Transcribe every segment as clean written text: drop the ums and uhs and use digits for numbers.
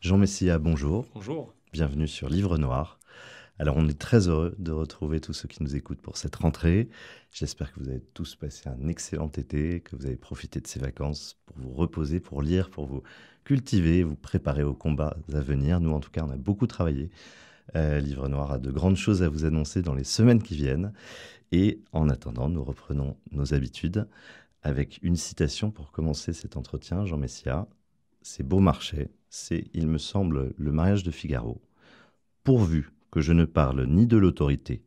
Jean Messia, bonjour. Bonjour. Bienvenue sur Livre Noir. Alors, on est très heureux de retrouver tous ceux qui nous écoutent pour cette rentrée. J'espère que vous avez tous passé un excellent été, que vous avez profité de ces vacances pour vous reposer, pour lire, pour vous cultiver, vous préparer aux combats à venir. Nous, en tout cas, on a beaucoup travaillé. Livre Noir a de grandes choses à vous annoncer dans les semaines qui viennent. Et en attendant, nous reprenons nos habitudes avec une citation pour commencer cet entretien. Jean Messia, c'est Beaumarchais, c'est, il me semble, le mariage de Figaro. Pourvu que je ne parle ni de l'autorité,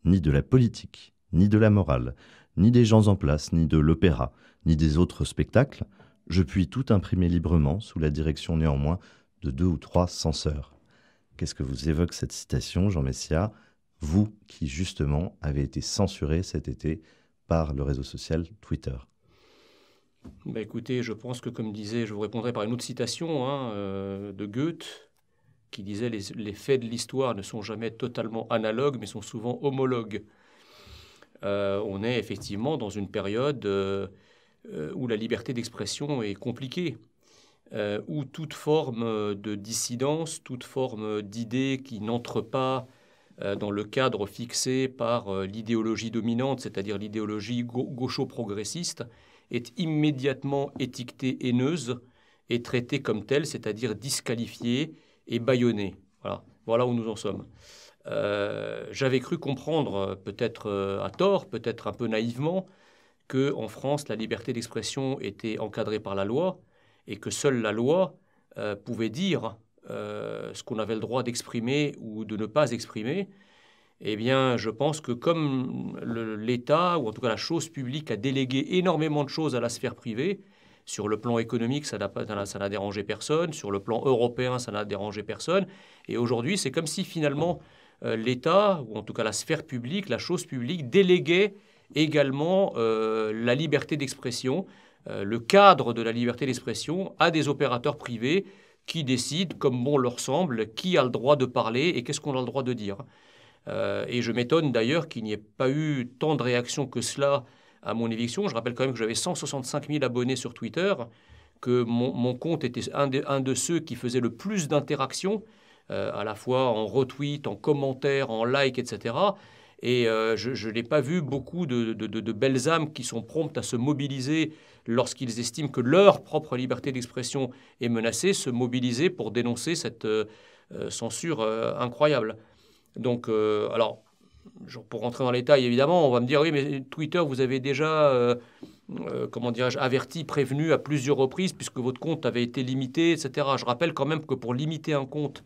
ni de la politique, ni de la morale, ni des gens en place, ni de l'opéra, ni des autres spectacles, je puis tout imprimer librement, sous la direction néanmoins de 2 ou 3 censeurs. Qu'est-ce que vous évoque cette citation, Jean Messia, vous qui justement avez été censuré cet été par le réseau social Twitter? Écoutez, je pense que comme disait, je vous répondrai par une autre citation de Goethe, qui disait les faits de l'histoire ne sont jamais totalement analogues, mais sont souvent homologues. On est effectivement dans une période où la liberté d'expression est compliquée, où toute forme de dissidence, toute forme d'idée qui n'entre pas dans le cadre fixé par l'idéologie dominante, c'est-à-dire l'idéologie gaucho-progressiste, est immédiatement étiquetée haineuse et traitée comme telle, c'est-à-dire disqualifiée et bâillonnée. Voilà où nous en sommes. J'avais cru comprendre, peut-être à tort, peut-être un peu naïvement, qu'en France, la liberté d'expression était encadrée par la loi et que seule la loi pouvait dire ce qu'on avait le droit d'exprimer ou de ne pas exprimer. Eh bien, je pense que comme l'État, ou en tout cas la chose publique, a délégué énormément de choses à la sphère privée, sur le plan économique, ça n'a dérangé personne, sur le plan européen, ça n'a dérangé personne, et aujourd'hui, c'est comme si finalement l'État, ou en tout cas la sphère publique, la chose publique, déléguait également la liberté d'expression, le cadre de la liberté d'expression à des opérateurs privés qui décident, comme bon leur semble, qui a le droit de parler et qu'est-ce qu'on a le droit de dire. Et je m'étonne d'ailleurs qu'il n'y ait pas eu tant de réactions que cela à mon éviction. Je rappelle quand même que j'avais 165 000 abonnés sur Twitter, que mon compte était un de ceux qui faisait le plus d'interactions, à la fois en retweet, en commentaire, en like, etc. Et je n'ai pas vu beaucoup de belles âmes qui sont promptes à se mobiliser lorsqu'ils estiment que leur propre liberté d'expression est menacée, se mobiliser pour dénoncer cette censure incroyable. Donc, alors, pour rentrer dans les détails, évidemment, on va me dire, oui, mais Twitter, vous avez déjà, comment dirais-je, averti, prévenu à plusieurs reprises, puisque votre compte avait été limité, etc. Je rappelle quand même que pour limiter un compte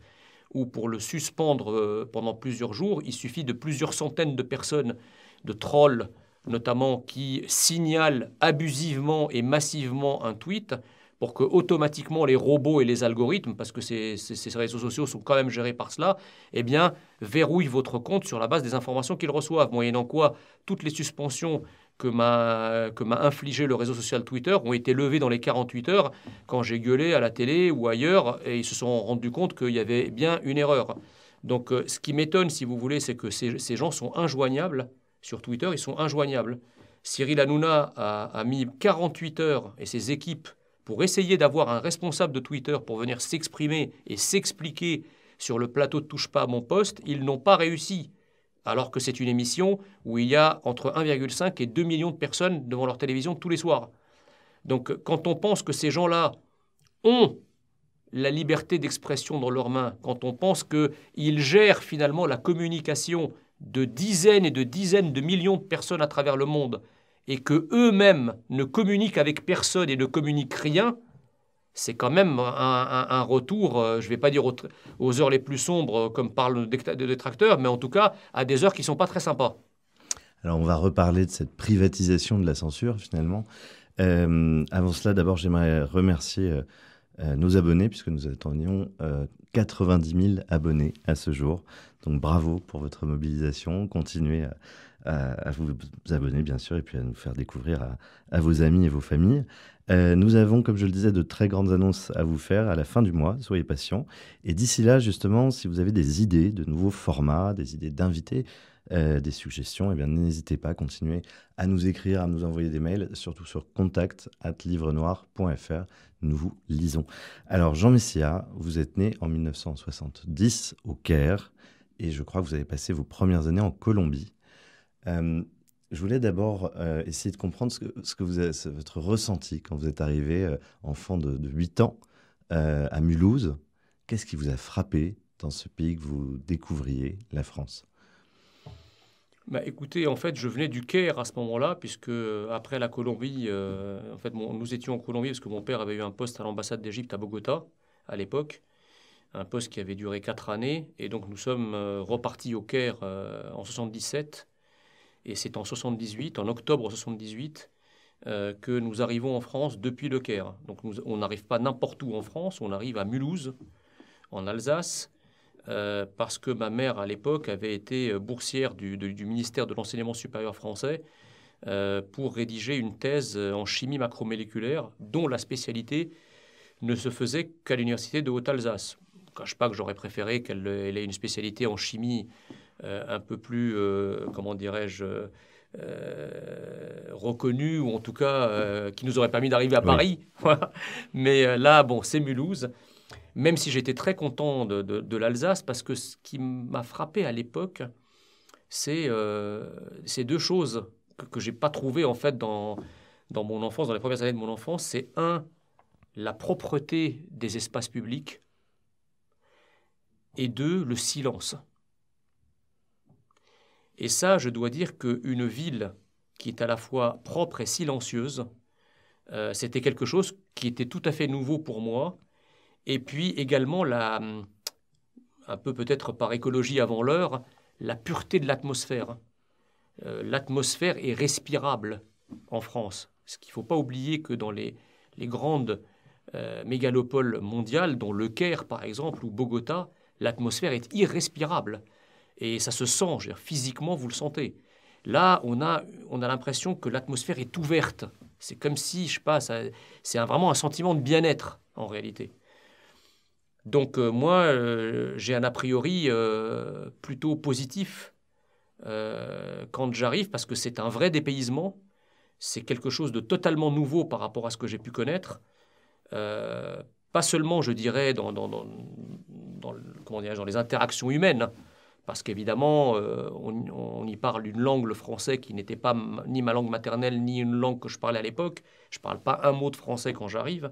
ou pour le suspendre pendant plusieurs jours, il suffit de plusieurs centaines de personnes, de trolls notamment, qui signalent abusivement et massivement un tweet, pour que automatiquement les robots et les algorithmes, parce que ces réseaux sociaux sont quand même gérés par cela, eh bien, verrouillent votre compte sur la base des informations qu'ils reçoivent, moyennant quoi toutes les suspensions que m'a infligé le réseau social Twitter ont été levées dans les 48 heures quand j'ai gueulé à la télé ou ailleurs, et ils se sont rendus compte qu'il y avait bien une erreur. Donc, ce qui m'étonne, si vous voulez, c'est que ces gens sont injoignables. Sur Twitter, ils sont injoignables. Cyril Hanouna a mis 48 heures, et ses équipes, pour essayer d'avoir un responsable de Twitter pour venir s'exprimer et s'expliquer sur le plateau de Touche pas à mon poste, ils n'ont pas réussi. Alors que c'est une émission où il y a entre 1,5 et 2 millions de personnes devant leur télévision tous les soirs. Donc quand on pense que ces gens-là ont la liberté d'expression dans leurs mains, quand on pense qu'ils gèrent finalement la communication de dizaines et de dizaines de millions de personnes à travers le monde, et qu'eux-mêmes ne communiquent avec personne et ne communiquent rien, c'est quand même un retour, je ne vais pas dire aux heures les plus sombres, comme parlent de détracteurs, mais en tout cas à des heures qui ne sont pas très sympas. Alors, on va reparler de cette privatisation de la censure, finalement. Avant cela, d'abord, j'aimerais remercier nos abonnés, puisque nous attendions 90 000 abonnés à ce jour. Donc, bravo pour votre mobilisation. Continuez à vous abonner, bien sûr, et puis à nous faire découvrir à vos amis et vos familles. Nous avons, comme je le disais, de très grandes annonces à vous faire à la fin du mois. Soyez patients. Et d'ici là, justement, si vous avez des idées de nouveaux formats, des idées d'invités, des suggestions, eh bien, n'hésitez pas à continuer à nous écrire, à nous envoyer des mails, surtout sur contact@livrenoir.fr. Nous vous lisons. Alors, Jean Messia, vous êtes né en 1970 au Caire et je crois que vous avez passé vos premières années en Colombie. Je voulais d'abord essayer de comprendre votre ressenti quand vous êtes arrivé, enfant de 8 ans, à Mulhouse. Qu'est-ce qui vous a frappé dans ce pays que vous découvriez, la France? Bah, écoutez, en fait, je venais du Caire à ce moment-là, puisque après la Colombie, en fait, nous étions en Colombie parce que mon père avait eu un poste à l'ambassade d'Égypte à Bogota à l'époque, un poste qui avait duré 4 années, et donc nous sommes repartis au Caire en 77, et c'est en 78, en octobre 78, que nous arrivons en France depuis le Caire. Donc on n'arrive pas n'importe où en France, on arrive à Mulhouse, en Alsace. Parce que ma mère, à l'époque, avait été boursière du ministère de l'Enseignement supérieur français pour rédiger une thèse en chimie macromoléculaire dont la spécialité ne se faisait qu'à l'université de Haute-Alsace. Je ne cache pas que j'aurais préféré qu'elle ait une spécialité en chimie un peu plus, comment dirais-je, reconnue, ou en tout cas qui nous aurait permis d'arriver à Paris. Mais là, bon, c'est Mulhouse. Même si j'étais très content de l'Alsace, parce que ce qui m'a frappé à l'époque, c'est ces deux choses que je n'ai pas trouvées en fait dans mon enfance, dans les premières années de mon enfance. C'est la propreté des espaces publics, et deux, le silence. Et ça, je dois dire qu'une ville qui est à la fois propre et silencieuse, c'était quelque chose qui était tout à fait nouveau pour moi. Et puis également, un peu peut-être par écologie avant l'heure, la pureté de l'atmosphère. L'atmosphère est respirable en France. Ce qu'il ne faut pas oublier que dans les grandes mégalopoles mondiales, dont le Caire par exemple, ou Bogota, l'atmosphère est irrespirable. Et ça se sent, je veux dire, physiquement vous le sentez. Là, on a l'impression que l'atmosphère est ouverte. C'est comme si, je sais pas, c'est vraiment un sentiment de bien-être en réalité. Donc moi, j'ai un a priori plutôt positif quand j'arrive, parce que c'est un vrai dépaysement, c'est quelque chose de totalement nouveau par rapport à ce que j'ai pu connaître, pas seulement, je dirais, comment dirais-je, dans les interactions humaines, parce qu'évidemment, on y parle une langue, le français, qui n'était pas ni ma langue maternelle, ni une langue que je parlais à l'époque. Je ne parle pas un mot de français quand j'arrive.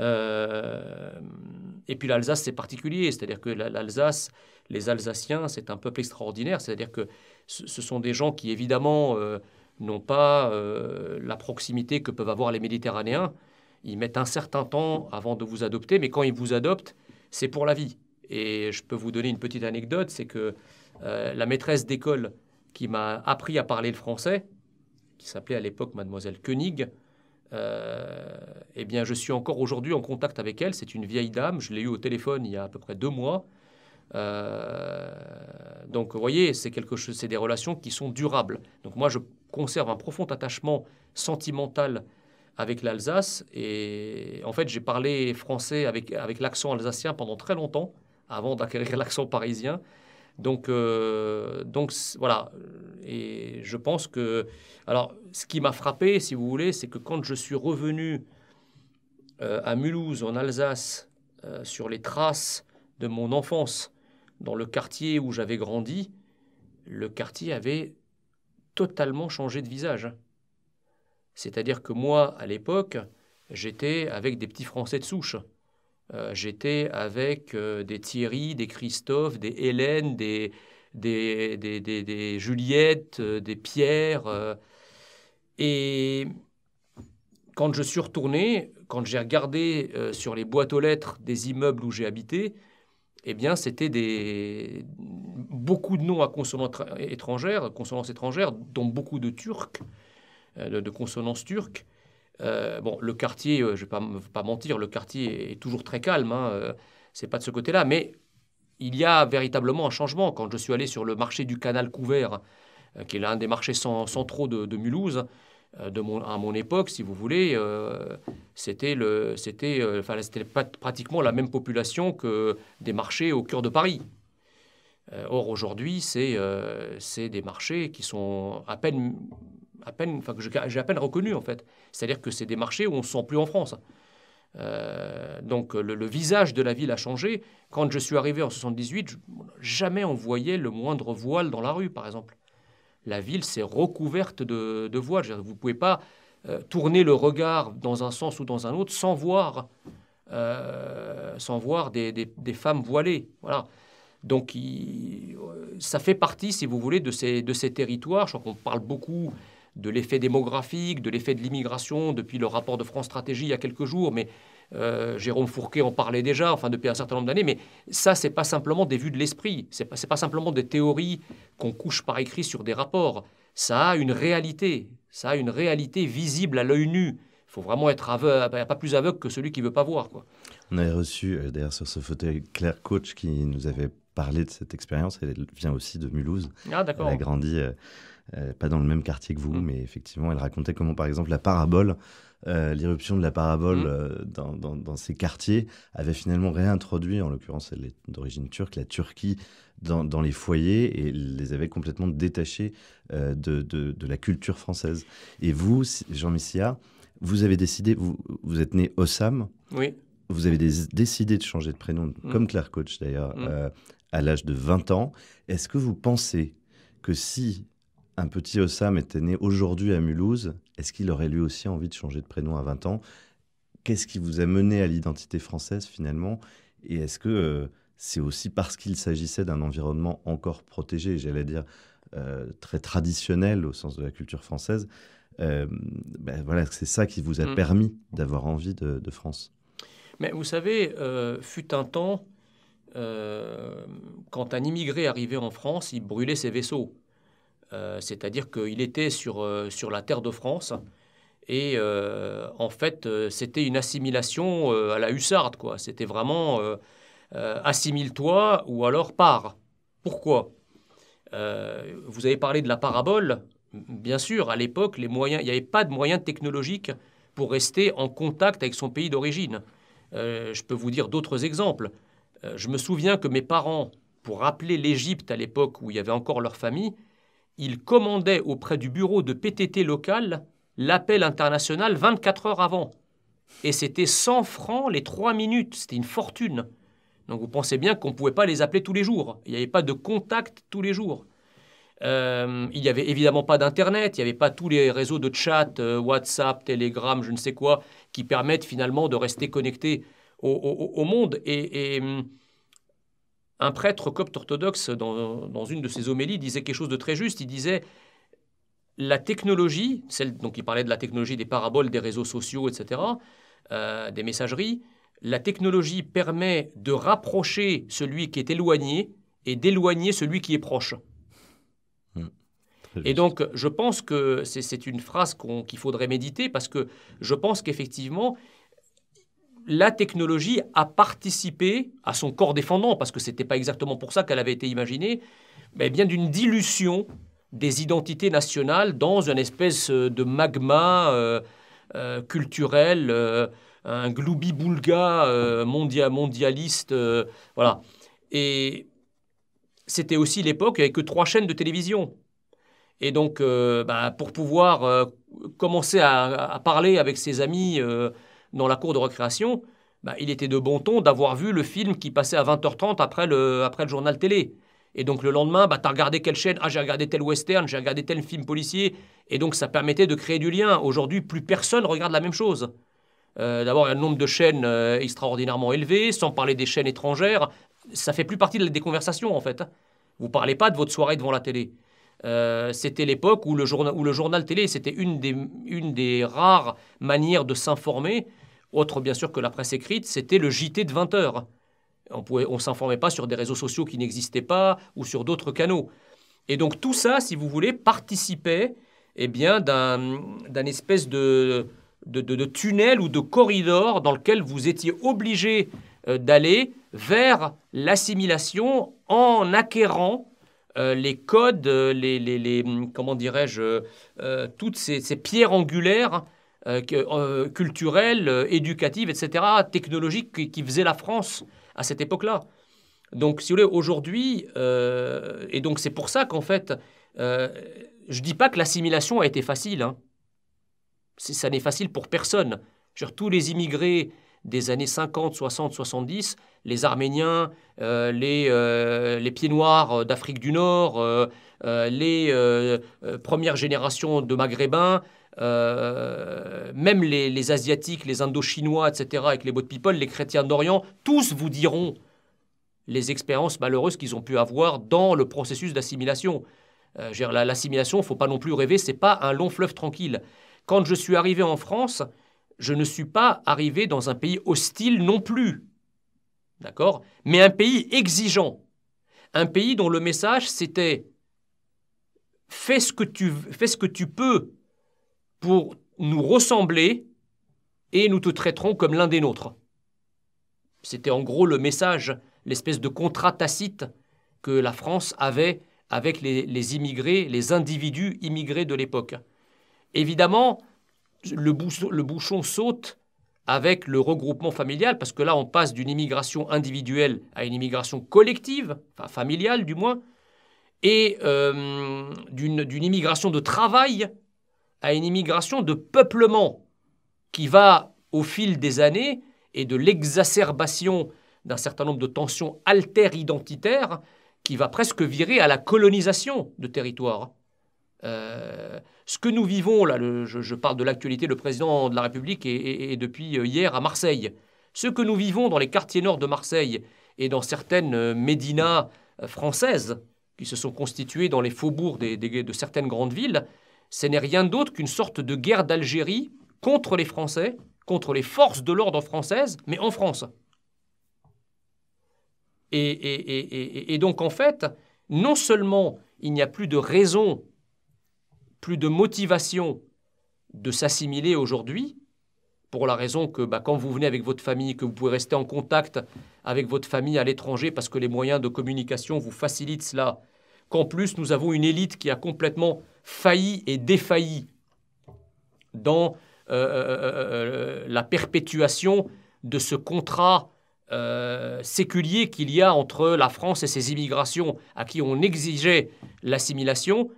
Et puis l'Alsace, c'est particulier, c'est-à-dire que l'Alsace, les Alsaciens, c'est un peuple extraordinaire, c'est-à-dire que ce sont des gens qui, évidemment, n'ont pas la proximité que peuvent avoir les Méditerranéens. Ils mettent un certain temps avant de vous adopter, mais quand ils vous adoptent, c'est pour la vie. Et je peux vous donner une petite anecdote, c'est que la maîtresse d'école qui m'a appris à parler le français, qui s'appelait à l'époque Mademoiselle Koenig, eh bien, je suis encore aujourd'hui en contact avec elle. C'est une vieille dame. Je l'ai eue au téléphone il y a à peu près 2 mois. Donc, vous voyez, c'est des relations qui sont durables. Donc, moi, je conserve un profond attachement sentimental avec l'Alsace. Et en fait, j'ai parlé français avec l'accent alsacien pendant très longtemps, avant d'acquérir l'accent parisien. Donc voilà. Et je pense que... Alors, ce qui m'a frappé, si vous voulez, c'est que quand je suis revenu à Mulhouse, en Alsace, sur les traces de mon enfance, dans le quartier où j'avais grandi, le quartier avait totalement changé de visage. C'est-à-dire que moi, à l'époque, j'étais avec des petits Français de souche. J'étais avec des Thierry, des Christophe, des Hélène, des Juliette, des Pierre. Et quand je suis retourné, quand j'ai regardé sur les boîtes aux lettres des immeubles où j'ai habité, eh bien, c'était beaucoup de noms à consonance étrangère, dont beaucoup de Turcs, de consonances turques. Bon, le quartier, je ne vais pas mentir, le quartier est toujours très calme, hein, c'est pas de ce côté-là, mais il y a véritablement un changement. Quand je suis allé sur le marché du Canal Couvert, qui est l'un des marchés centraux de Mulhouse, à mon époque, si vous voulez, c'était pratiquement la même population que des marchés au cœur de Paris. Or, aujourd'hui, c'est des marchés qui sont enfin, que j'ai à peine reconnus, en fait. C'est-à-dire que c'est des marchés où on ne se sent plus en France. Donc, le visage de la ville a changé. Quand je suis arrivé en 78, jamais on voyait le moindre voile dans la rue, par exemple. La ville s'est recouverte de voiles. Vous ne pouvez pas tourner le regard dans un sens ou dans un autre sans voir des femmes voilées. Voilà. Donc, ça fait partie, si vous voulez, de ces territoires. Je crois qu'on parle beaucoup de l'effet démographique, de l'effet de l'immigration depuis le rapport de France Stratégie il y a quelques jours, mais Jérôme Fourquet en parlait déjà, enfin depuis un certain nombre d'années, mais ça, c'est pas simplement des vues de l'esprit, c'est pas simplement des théories qu'on couche par écrit sur des rapports. Ça a une réalité visible à l'œil nu. Il faut vraiment être aveugle, pas plus aveugle que celui qui veut pas voir, quoi. On avait reçu d'ailleurs sur ce fauteuil Claire Coach qui nous avait parlé de cette expérience. Elle vient aussi de Mulhouse. Ah, d'accord. Elle a grandi pas dans le même quartier que vous, mais effectivement, elle racontait comment, par exemple, la parabole, l'irruption de la parabole dans ces quartiers avait finalement réintroduit, en l'occurrence, elle est d'origine turque, la Turquie dans les foyers et les avait complètement détachés de la culture française. Et vous, Jean Messia, vous avez décidé, vous êtes né Hossam. Oui. Vous avez décidé de changer de prénom, comme Claire Coach d'ailleurs, à l'âge de 20 ans. Est-ce que vous pensez que si un petit Hossam était né aujourd'hui à Mulhouse, est-ce qu'il aurait lui aussi envie de changer de prénom à 20 ans? Qu'est-ce qui vous a mené à l'identité française finalement? Et est-ce que c'est aussi parce qu'il s'agissait d'un environnement encore protégé, j'allais dire très traditionnel au sens de la culture française, voilà, c'est ça qui vous a permis d'avoir envie de France? Mais vous savez, fut un temps, quand un immigré arrivait en France, il brûlait ses vaisseaux. C'est-à-dire qu'il était sur la terre de France. Et en fait, c'était une assimilation à la hussarde, quoi. C'était vraiment assimile-toi ou alors pars. Pourquoi? Vous avez parlé de la parabole. Bien sûr, à l'époque, il n'y avait pas de moyens technologiques pour rester en contact avec son pays d'origine. Je peux vous dire d'autres exemples. Je me souviens que mes parents, pour rappeler l'Égypte à l'époque où il y avait encore leur famille, ils commandaient auprès du bureau de PTT local l'appel international 24 heures avant. Et c'était 100 francs les 3 minutes. C'était une fortune. Donc vous pensez bien qu'on ne pouvait pas les appeler tous les jours. Il n'y avait pas de contact tous les jours. Il n'y avait évidemment pas d'Internet, il n'y avait pas tous les réseaux de chat, WhatsApp, Telegram, je ne sais quoi, qui permettent finalement de rester connecté au monde. Et un prêtre copte orthodoxe, dans une de ses homélies, disait quelque chose de très juste. Il disait la technologie, donc il parlait de la technologie des paraboles, des réseaux sociaux, etc., des messageries. La technologie permet de rapprocher celui qui est éloigné et d'éloigner celui qui est proche. Et donc, je pense que c'est une phrase qu'il faudrait méditer parce que je pense qu'effectivement, la technologie a participé à son corps défendant, parce que ce n'était pas exactement pour ça qu'elle avait été imaginée, mais bien d'une dilution des identités nationales dans une espèce de magma culturel, un gloubi-boulga mondialiste. Voilà. Et c'était aussi l'époque avec que 3 chaînes de télévision. Et donc, pour pouvoir commencer à parler avec ses amis dans la cour de récréation, il était de bon ton d'avoir vu le film qui passait à 20h30 après le journal télé. Et donc, le lendemain, tu as regardé quelle chaîne? Ah, j'ai regardé tel western, j'ai regardé tel film policier. Et donc, ça permettait de créer du lien. Aujourd'hui, plus personne regarde la même chose. D'abord, il y a le nombre de chaînes extraordinairement élevé, sans parler des chaînes étrangères. Ça fait plus partie des conversations, en fait. Vous ne parlez pas de votre soirée devant la télé. C'était l'époque où le journal télé, c'était une des rares manières de s'informer, autre bien sûr que la presse écrite, c'était le JT de 20 heures. On ne s'informait pas sur des réseaux sociaux qui n'existaient pas ou sur d'autres canaux. Et donc tout ça, si vous voulez, participait d'un espèce de tunnel ou de corridor dans lequel vous étiez obligé d'aller vers l'assimilation en acquérant les codes, comment dirais-je, toutes ces pierres angulaires culturelles, éducatives, etc., technologiques qui faisaient la France à cette époque-là. Donc, si vous voulez, aujourd'hui, et donc c'est pour ça qu'en fait, je ne dis pas que l'assimilation a été facile, hein. Ça n'est facile pour personne. Tous les immigrés des années 50, 60, 70, les Arméniens, les Pieds Noirs d'Afrique du Nord, les premières générations de Maghrébins, même les Asiatiques, les Indo-Chinois, etc., avec les boat people, les chrétiens d'Orient, tous vous diront les expériences malheureuses qu'ils ont pu avoir dans le processus d'assimilation. L'assimilation, il ne faut pas non plus rêver, ce n'est pas un long fleuve tranquille. Quand je suis arrivé en France, je ne suis pas arrivé dans un pays hostile non plus, d'accord? Mais un pays exigeant, un pays dont le message c'était fais ce que tu peux pour nous ressembler et nous te traiterons comme l'un des nôtres. C'était en gros le message, l'espèce de contrat tacite que la France avait avec les immigrés, les individus immigrés de l'époque. Évidemment, le bouchon saute avec le regroupement familial, parce que là, on passe d'une immigration individuelle à une immigration collective, enfin familiale du moins, et d'une immigration de travail à une immigration de peuplement qui va, au fil des années et de l'exacerbation d'un certain nombre de tensions alter-identitaires, qui va presque virer à la colonisation de territoires. Ce que nous vivons, là, je parle de l'actualité, le président de la République est depuis hier à Marseille. Ce que nous vivons dans les quartiers nord de Marseille et dans certaines médinas françaises qui se sont constituées dans les faubourgs de certaines grandes villes, ce n'est rien d'autre qu'une sorte de guerre d'Algérie contre les Français, contre les forces de l'ordre françaises, mais en France. Et donc, en fait, non seulement il n'y a plus de raison, plus de motivation de s'assimiler aujourd'hui, pour la raison que quand vous venez avec votre famille, que vous pouvez rester en contact avec votre famille à l'étranger parce que les moyens de communication vous facilitent cela, qu'en plus nous avons une élite qui a complètement failli et défailli dans la perpétuation de ce contrat séculier qu'il y a entre la France et ses immigrations à qui on exigeait l'assimilation.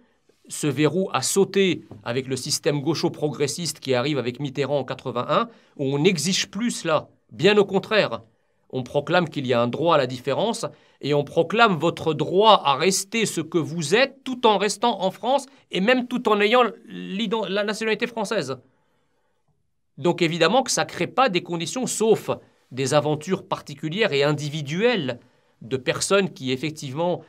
Ce verrou a sauté avec le système gaucho-progressiste qui arrive avec Mitterrand en 81, où on n'exige plus cela. Bien au contraire, on proclame qu'il y a un droit à la différence et on proclame votre droit à rester ce que vous êtes tout en restant en France et même tout en ayant la nationalité française. Donc évidemment que ça ne crée pas des conditions, sauf des aventures particulières et individuelles de personnes qui effectivement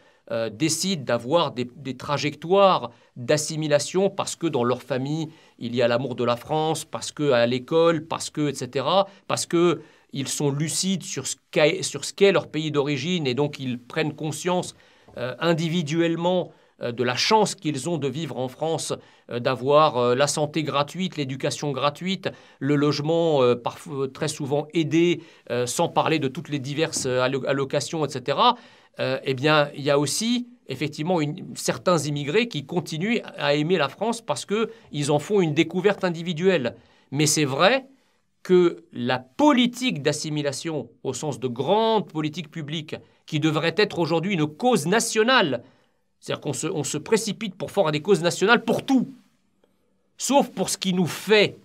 décident d'avoir des trajectoires d'assimilation parce que dans leur famille, il y a l'amour de la France, parce qu'à l'école, parce que, etc., parce qu'ils sont lucides sur ce qu'est leur pays d'origine et donc ils prennent conscience individuellement de la chance qu'ils ont de vivre en France, d'avoir la santé gratuite, l'éducation gratuite, le logement parfois, très souvent aidé, sans parler de toutes les diverses allocations, etc., eh bien, il y a aussi effectivement certains immigrés qui continuent à aimer la France parce qu'ils en font une découverte individuelle. Mais c'est vrai que la politique d'assimilation, au sens de grande politique publique, qui devrait être aujourd'hui une cause nationale, c'est-à-dire qu'on se précipite pour faire des causes nationales pour tout, sauf pour ce qui nous fait,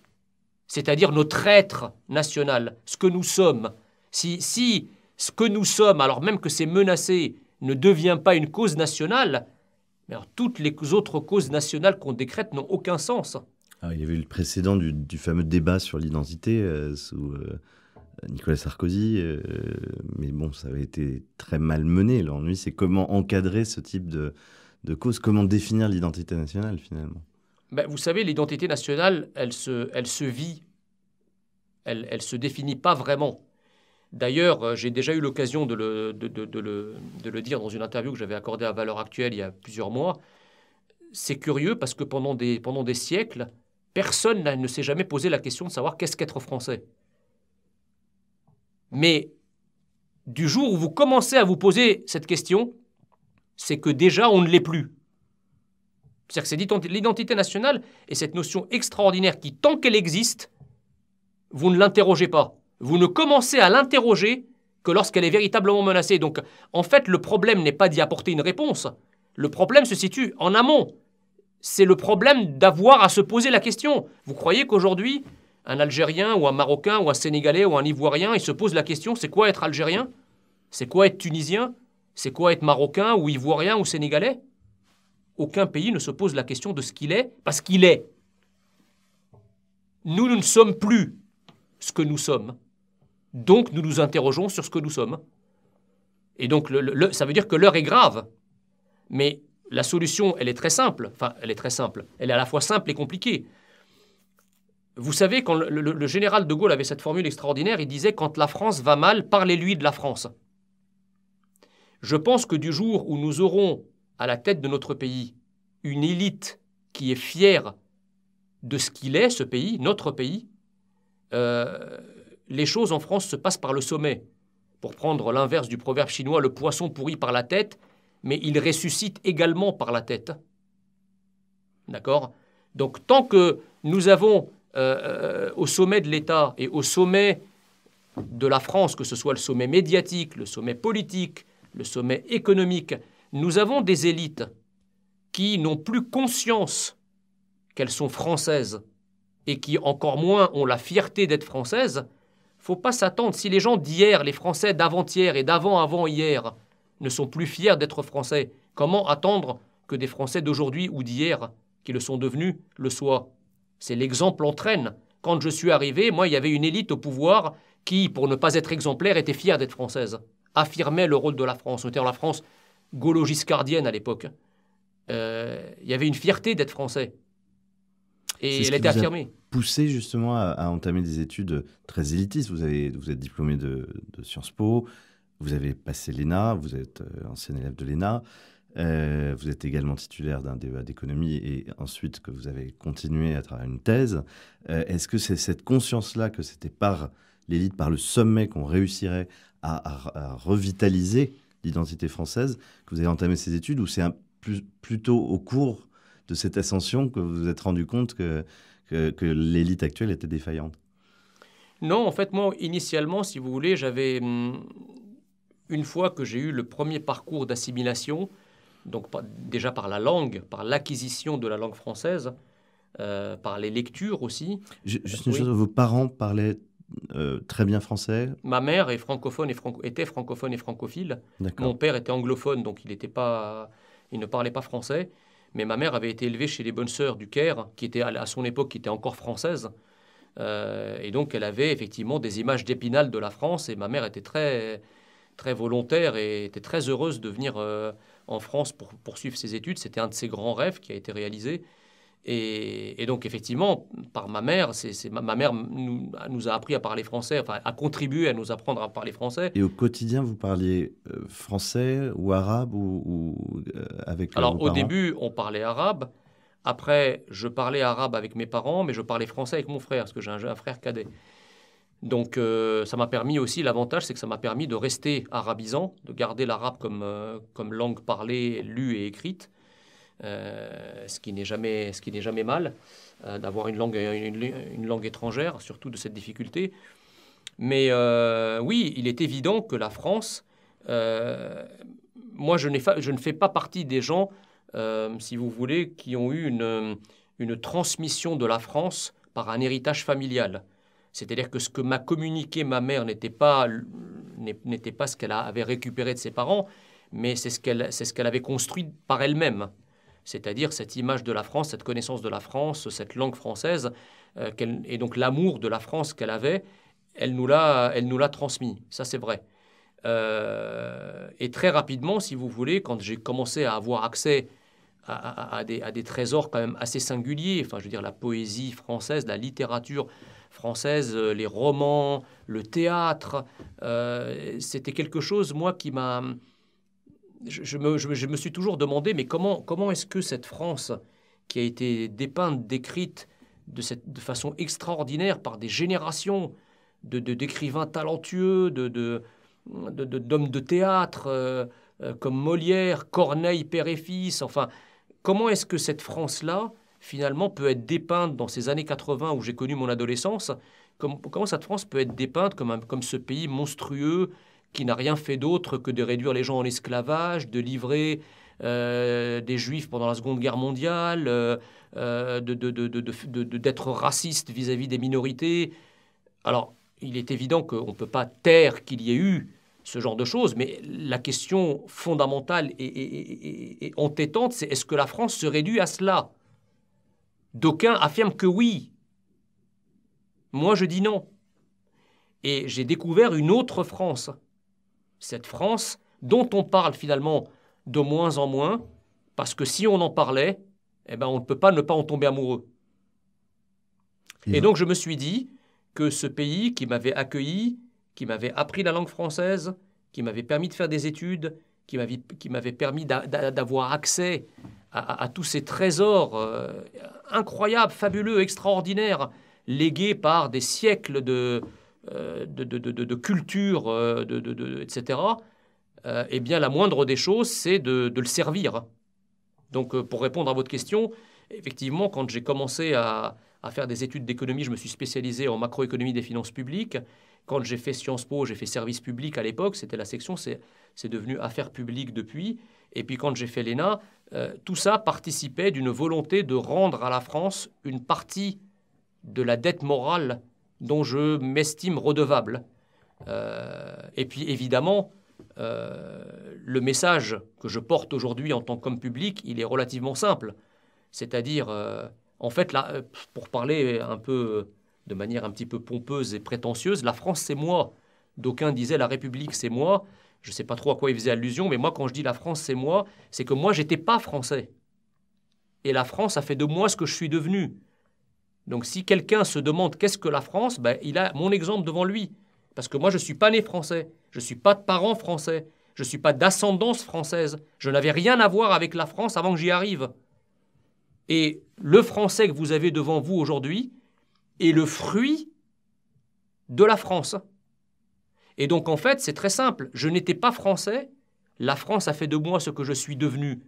c'est-à-dire notre être national, ce que nous sommes. Si ce que nous sommes, alors même que c'est menacé, ne devient pas une cause nationale, alors toutes les autres causes nationales qu'on décrète n'ont aucun sens. Alors, il y avait eu le précédent du fameux débat sur l'identité sous Nicolas Sarkozy, mais bon, ça avait été très mal mené. L'ennui, c'est comment encadrer ce type de cause, comment définir l'identité nationale finalement. Vous savez, l'identité nationale, elle se vit, elle se définit pas vraiment. D'ailleurs, j'ai déjà eu l'occasion de le dire dans une interview que j'avais accordée à Valeurs Actuelles il y a plusieurs mois. C'est curieux parce que pendant des siècles, personne ne s'est jamais posé la question de savoir qu'est-ce qu'être français. Mais du jour où vous commencez à vous poser cette question, c'est que déjà on ne l'est plus. C'est-à-dire que c'est l'identité nationale et cette notion extraordinaire qui, tant qu'elle existe, vous ne l'interrogez pas. Vous ne commencez à l'interroger que lorsqu'elle est véritablement menacée. Donc, en fait, le problème n'est pas d'y apporter une réponse. Le problème se situe en amont. C'est le problème d'avoir à se poser la question. Vous croyez qu'aujourd'hui, un Algérien ou un Marocain ou un Sénégalais ou un Ivoirien, il se pose la question, c'est quoi être Algérien? C'est quoi être Tunisien? C'est quoi être Marocain ou Ivoirien ou Sénégalais? Aucun pays ne se pose la question de ce qu'il est, parce qu'il est. Nous ne sommes plus ce que nous sommes. Donc, nous nous interrogeons sur ce que nous sommes. Et donc, ça veut dire que l'heure est grave. Mais la solution, elle est très simple. Enfin, elle est très simple. Elle est à la fois simple et compliquée. Vous savez, quand le général de Gaulle avait cette formule extraordinaire, il disait « Quand la France va mal, parlez-lui de la France ». Je pense que du jour où nous aurons à la tête de notre pays une élite qui est fière de ce qu'il est, ce pays, notre pays, les choses en France se passent par le sommet. Pour prendre l'inverse du proverbe chinois, le poisson pourrit par la tête, mais il ressuscite également par la tête. D'accord? Donc tant que nous avons au sommet de l'État et au sommet de la France, que ce soit le sommet médiatique, le sommet politique, le sommet économique, nous avons des élites qui n'ont plus conscience qu'elles sont françaises et qui encore moins ont la fierté d'être françaises. Il ne faut pas s'attendre. Si les gens d'hier, les Français d'avant-hier et d'avant-avant-hier ne sont plus fiers d'être français, comment attendre que des Français d'aujourd'hui ou d'hier, qui le sont devenus, le soient? C'est l'exemple entraîne. Quand je suis arrivé, moi, il y avait une élite au pouvoir qui, pour ne pas être exemplaire, était fière d'être française, affirmait le rôle de la France. On était dans la France gaulo-giscardienne à l'époque. Il y avait une fierté d'être français. Et elle était affirmée. Poussé justement à entamer des études très élitistes. Vous êtes diplômé de Sciences Po, vous avez passé l'ENA, vous êtes ancien élève de l'ENA. Vous êtes également titulaire d'un DEA d'économie et ensuite que vous avez continué à travailler une thèse. Est-ce que c'est cette conscience-là que c'était par l'élite, par le sommet qu'on réussirait à revitaliser l'identité française que vous avez entamé ces études, ou c'est plutôt au cours de cette ascension que vous vous êtes rendu compte que l'élite actuelle était défaillante? Non, en fait, moi, initialement, si vous voulez, j'avais, une fois que j'ai eu le premier parcours d'assimilation, donc déjà par la langue, par l'acquisition de la langue française, par les lectures aussi. Juste une chose, vos parents parlaient très bien français? Ma mère est francophone était francophone et francophile. Mon père était anglophone, donc il ne parlait pas français. Mais ma mère avait été élevée chez les Bonnes Sœurs du Caire, qui étaient à son époque qui étaient encore françaises. Et donc elle avait effectivement des images d'Épinal de la France. Et ma mère était très, très volontaire et était très heureuse de venir en France pour poursuivre ses études. C'était un de ses grands rêves qui a été réalisé. Et donc, effectivement, par ma mère, ma mère nous a appris à parler français, enfin, a contribué à nous apprendre à parler français. Et au quotidien, vous parliez français ou arabe ou avec vos parents? Au début, on parlait arabe. Après, je parlais arabe avec mes parents, mais je parlais français avec mon frère, parce que j'ai un frère cadet. Donc, ça m'a permis aussi, l'avantage, c'est que ça m'a permis de rester arabisant, de garder l'arabe comme langue parlée, lue et écrite. Ce qui n'est jamais mal, d'avoir une langue étrangère, surtout de cette difficulté. Mais oui, il est évident que la France, moi je ne fais pas partie des gens, si vous voulez, qui ont eu une transmission de la France par un héritage familial. C'est-à-dire que ce que m'a communiqué ma mère n'était pas ce qu'elle avait récupéré de ses parents, mais c'est ce qu'elle avait construit par elle-même. C'est-à-dire cette image de la France, cette connaissance de la France, cette langue française, et donc l'amour de la France qu'elle avait, elle nous l'a transmis. Ça, c'est vrai. Et très rapidement, si vous voulez, quand j'ai commencé à avoir accès à des trésors quand même assez singuliers, enfin, je veux dire, la poésie française, la littérature française, les romans, le théâtre, c'était quelque chose, moi, qui m'a... Je me suis toujours demandé, mais comment est-ce que cette France, qui a été dépeinte, décrite de façon extraordinaire par des générations d'écrivains talentueux, d'hommes de théâtre, comme Molière, Corneille, père et fils, enfin, comment est-ce que cette France-là, finalement, peut être dépeinte dans ces années 80 où j'ai connu mon adolescence, comment cette France peut être dépeinte comme ce pays monstrueux, qui n'a rien fait d'autre que de réduire les gens en esclavage, de livrer des Juifs pendant la Seconde Guerre mondiale, d'être raciste vis-à-vis des minorités. Alors, il est évident qu'on ne peut pas taire qu'il y ait eu ce genre de choses, mais la question fondamentale et entêtante, c'est est-ce que la France se réduit à cela? D'aucuns affirment que oui. Moi, je dis non. Et j'ai découvert une autre France. Cette France dont on parle finalement de moins en moins, parce que si on en parlait, eh ben on ne peut pas ne pas en tomber amoureux. Et donc je me suis dit que ce pays qui m'avait accueilli, qui m'avait appris la langue française, qui m'avait permis de faire des études, qui m'avait permis d'avoir accès à tous ces trésors incroyables, fabuleux, extraordinaires, légués par des siècles de culture, etc., eh bien, la moindre des choses, c'est de le servir. Donc, pour répondre à votre question, effectivement, quand j'ai commencé à faire des études d'économie, je me suis spécialisé en macroéconomie des finances publiques. Quand j'ai fait Sciences Po, j'ai fait service public à l'époque, c'était la section, c'est devenu affaires publiques depuis. Et puis quand j'ai fait l'ENA, tout ça participait d'une volonté de rendre à la France une partie de la dette morale dont je m'estime redevable. Et puis évidemment, le message que je porte aujourd'hui en tant qu'homme public, il est relativement simple. C'est-à-dire, en fait, là, pour parler un peu de manière un petit peu pompeuse et prétentieuse, la France, c'est moi. D'aucuns disaient la République, c'est moi. Je ne sais pas trop à quoi ils faisaient allusion, mais moi, quand je dis la France, c'est moi, c'est que moi, je n'étais pas français. Et la France a fait de moi ce que je suis devenu. Donc, si quelqu'un se demande qu'est-ce que la France, ben, il a mon exemple devant lui. Parce que moi, je ne suis pas né français. Je ne suis pas de parents français. Je ne suis pas d'ascendance française. Je n'avais rien à voir avec la France avant que j'y arrive. Et le français que vous avez devant vous aujourd'hui est le fruit de la France. Et donc, en fait, c'est très simple. Je n'étais pas français. La France a fait de moi ce que je suis devenu,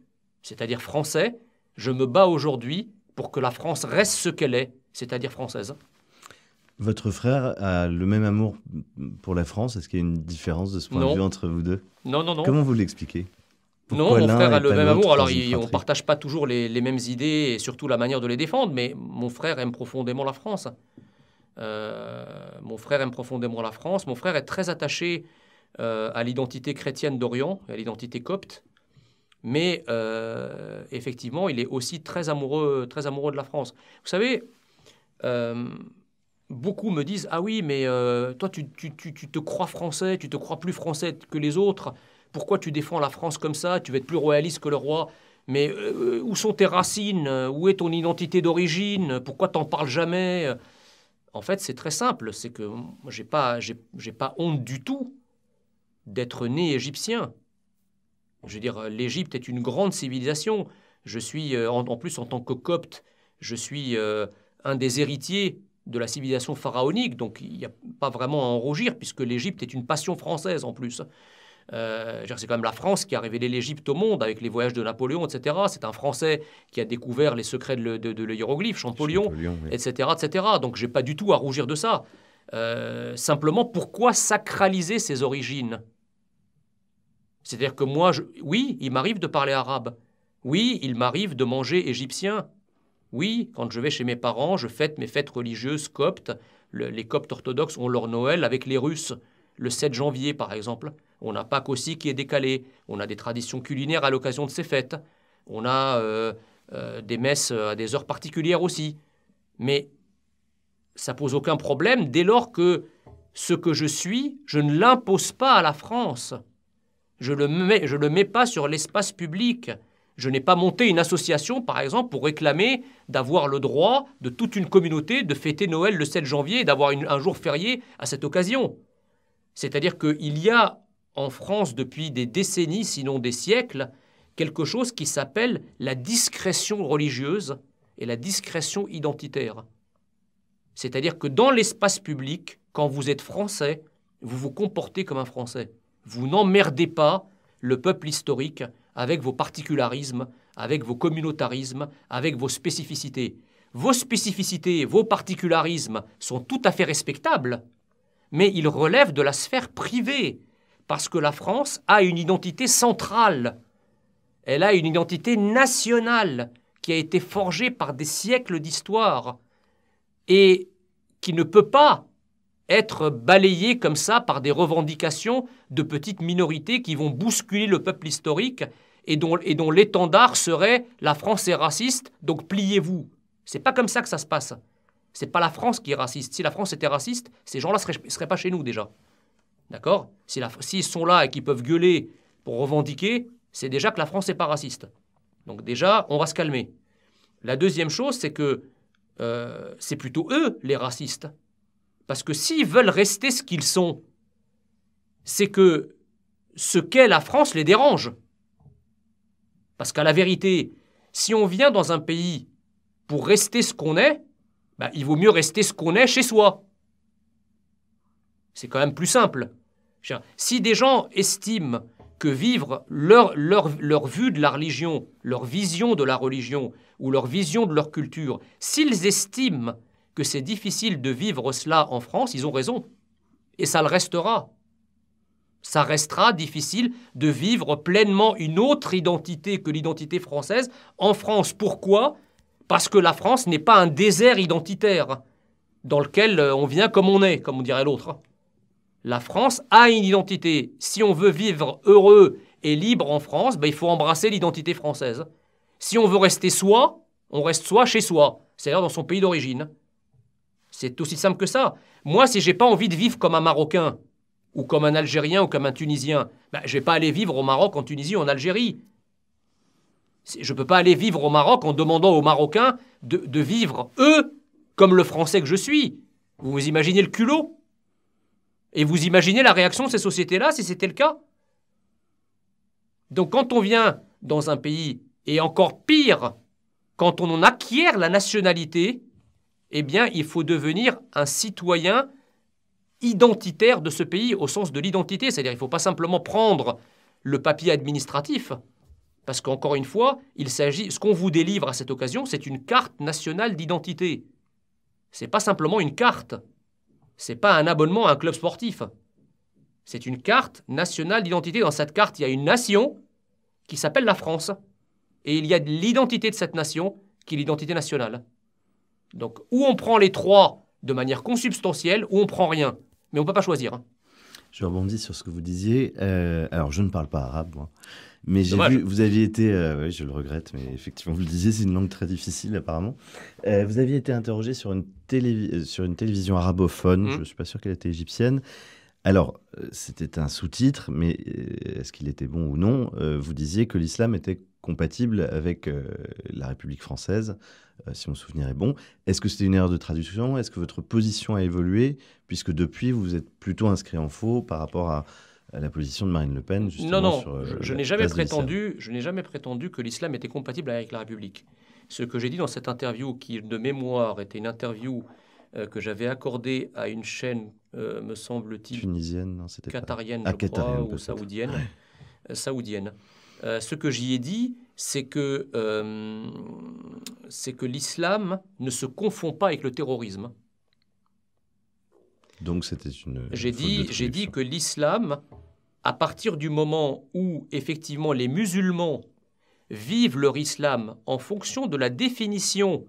c'est-à-dire français. Je me bats aujourd'hui pour que la France reste ce qu'elle est, c'est-à-dire française. Votre frère a le même amour pour la France. Est-ce qu'il y a une différence de ce point de vue entre vous deux? Non, non, non. Comment vous l'expliquez? Non, mon frère a le même amour. Alors, on ne partage pas toujours les mêmes idées et surtout la manière de les défendre, mais mon frère aime profondément la France. Mon frère aime profondément la France. Mon frère est très attaché à l'identité chrétienne d'Orient, à l'identité copte. Mais effectivement, il est aussi très amoureux de la France. Vous savez, beaucoup me disent « Ah oui, mais toi, tu te crois français, tu te crois plus français que les autres. Pourquoi tu défends la France comme ça? Tu veux être plus royaliste que le roi. Mais où sont tes racines? Où est ton identité d'origine? Pourquoi t'en parles jamais ?» En fait, c'est très simple. C'est que moi, j'ai pas honte du tout d'être né égyptien. Je veux dire, l'Égypte est une grande civilisation. Je suis, en plus, en tant que copte, je suis un des héritiers de la civilisation pharaonique. Donc, il n'y a pas vraiment à en rougir, puisque l'Égypte est une passion française, en plus. C'est quand même la France qui a révélé l'Égypte au monde avec les voyages de Napoléon, etc. C'est un Français qui a découvert les secrets de l'hiéroglyphe, Champollion, oui. etc., etc. Donc, je n'ai pas du tout à rougir de ça. Simplement, pourquoi sacraliser ses origines? C'est-à-dire que moi, oui, il m'arrive de parler arabe. Oui, il m'arrive de manger égyptien. Oui, quand je vais chez mes parents, je fête mes fêtes religieuses coptes. Les coptes orthodoxes ont leur Noël avec les Russes, le 7 janvier par exemple. On a Pâques aussi qui est décalé. On a des traditions culinaires à l'occasion de ces fêtes. On a des messes à des heures particulières aussi. Mais ça pose aucun problème dès lors que ce que je suis, je ne l'impose pas à la France. Je le mets pas sur l'espace public. Je n'ai pas monté une association, par exemple, pour réclamer d'avoir le droit de toute une communauté de fêter Noël le 7 janvier et d'avoir un jour férié à cette occasion. C'est-à-dire qu'il y a en France depuis des décennies, sinon des siècles, quelque chose qui s'appelle la discrétion religieuse et la discrétion identitaire. C'est-à-dire que dans l'espace public, quand vous êtes français, vous vous comportez comme un Français. Vous n'emmerdez pas le peuple historique avec vos particularismes, avec vos communautarismes, avec vos spécificités. Vos spécificités, vos particularismes sont tout à fait respectables, mais ils relèvent de la sphère privée. parce que la France a une identité centrale. Elle a une identité nationale qui a été forgée par des siècles d'histoire et qui ne peut pas être balayée comme ça par des revendications de petites minorités qui vont bousculer le peuple historique et dont l'étendard serait « la France est raciste, donc pliez-vous ». C'est pas comme ça que ça se passe. C'est pas la France qui est raciste. Si la France était raciste, ces gens-là ne seraient pas chez nous déjà. D'accord ? S'ils sont là et qu'ils peuvent gueuler pour revendiquer, c'est déjà que la France n'est pas raciste. Donc déjà, on va se calmer. La deuxième chose, c'est que c'est plutôt eux, les racistes. Parce que s'ils veulent rester ce qu'ils sont, c'est que ce qu'est la France les dérange. Parce qu'à la vérité, si on vient dans un pays pour rester ce qu'on est, ben, il vaut mieux rester ce qu'on est chez soi. C'est quand même plus simple. Si des gens estiment que vivre leur vue de la religion, leur vision de la religion ou leur vision de leur culture, s'ils estiment que c'est difficile de vivre cela en France, ils ont raison. Et ça le restera. Ça restera difficile de vivre pleinement une autre identité que l'identité française en France. Pourquoi ? Parce que la France n'est pas un désert identitaire dans lequel on vient comme on est, comme on dirait l'autre. La France a une identité. Si on veut vivre heureux et libre en France, ben, il faut embrasser l'identité française. Si on veut rester soi, on reste soi chez soi, c'est-à-dire dans son pays d'origine. C'est aussi simple que ça. Moi, si je n'ai pas envie de vivre comme un Marocain, ou comme un Algérien, ou comme un Tunisien, ben, je ne vais pas aller vivre au Maroc, en Tunisie ou en Algérie. Je ne peux pas aller vivre au Maroc en demandant aux Marocains de vivre, eux, comme le Français que je suis. Vous imaginez le culot ? Et vous imaginez la réaction de ces sociétés-là si c'était le cas ? Donc quand on vient dans un pays, et encore pire, quand on en acquiert la nationalité, eh bien il faut devenir un citoyen identitaire de ce pays au sens de l'identité. C'est-à-dire il ne faut pas simplement prendre le papier administratif, parce qu'encore une fois, ce qu'on vous délivre à cette occasion, c'est une carte nationale d'identité. Ce n'est pas simplement une carte. Ce n'est pas un abonnement à un club sportif. C'est une carte nationale d'identité. Dans cette carte, il y a une nation qui s'appelle la France. Et il y a l'identité de cette nation qui est l'identité nationale. Donc, ou on prend les trois de manière consubstantielle, ou on prend rien. Mais on ne peut pas choisir. Je rebondis sur ce que vous disiez. Alors, je ne parle pas arabe, moi. Mais j'ai vu, vous aviez été, oui, je le regrette, mais effectivement, vous le disiez, c'est une langue très difficile apparemment. Vous aviez été interrogé sur une télévision arabophone, je ne suis pas sûr qu'elle était égyptienne. Alors, c'était un sous-titre, mais est-ce qu'il était bon ou non ? Vous disiez que l'islam était compatible avec la République française, si mon souvenir est bon. Est-ce que c'était une erreur de traduction ? Est-ce que votre position a évolué ? Puisque depuis, vous êtes plutôt inscrit en faux par rapport à la position de Marine Le Pen, justement. Non, sur, je n'ai jamais prétendu que l'islam était compatible avec la République. Ce que j'ai dit dans cette interview, qui de mémoire était une interview que j'avais accordée à une chaîne, me semble-t-il, tunisienne, non, c'était qatarienne, pas... je crois, ou saoudienne. Saoudienne. Ce que j'y ai dit, c'est que l'islam ne se confond pas avec le terrorisme. Donc c'était une... J'ai dit que l'islam, à partir du moment où effectivement les musulmans vivent leur islam en fonction de la définition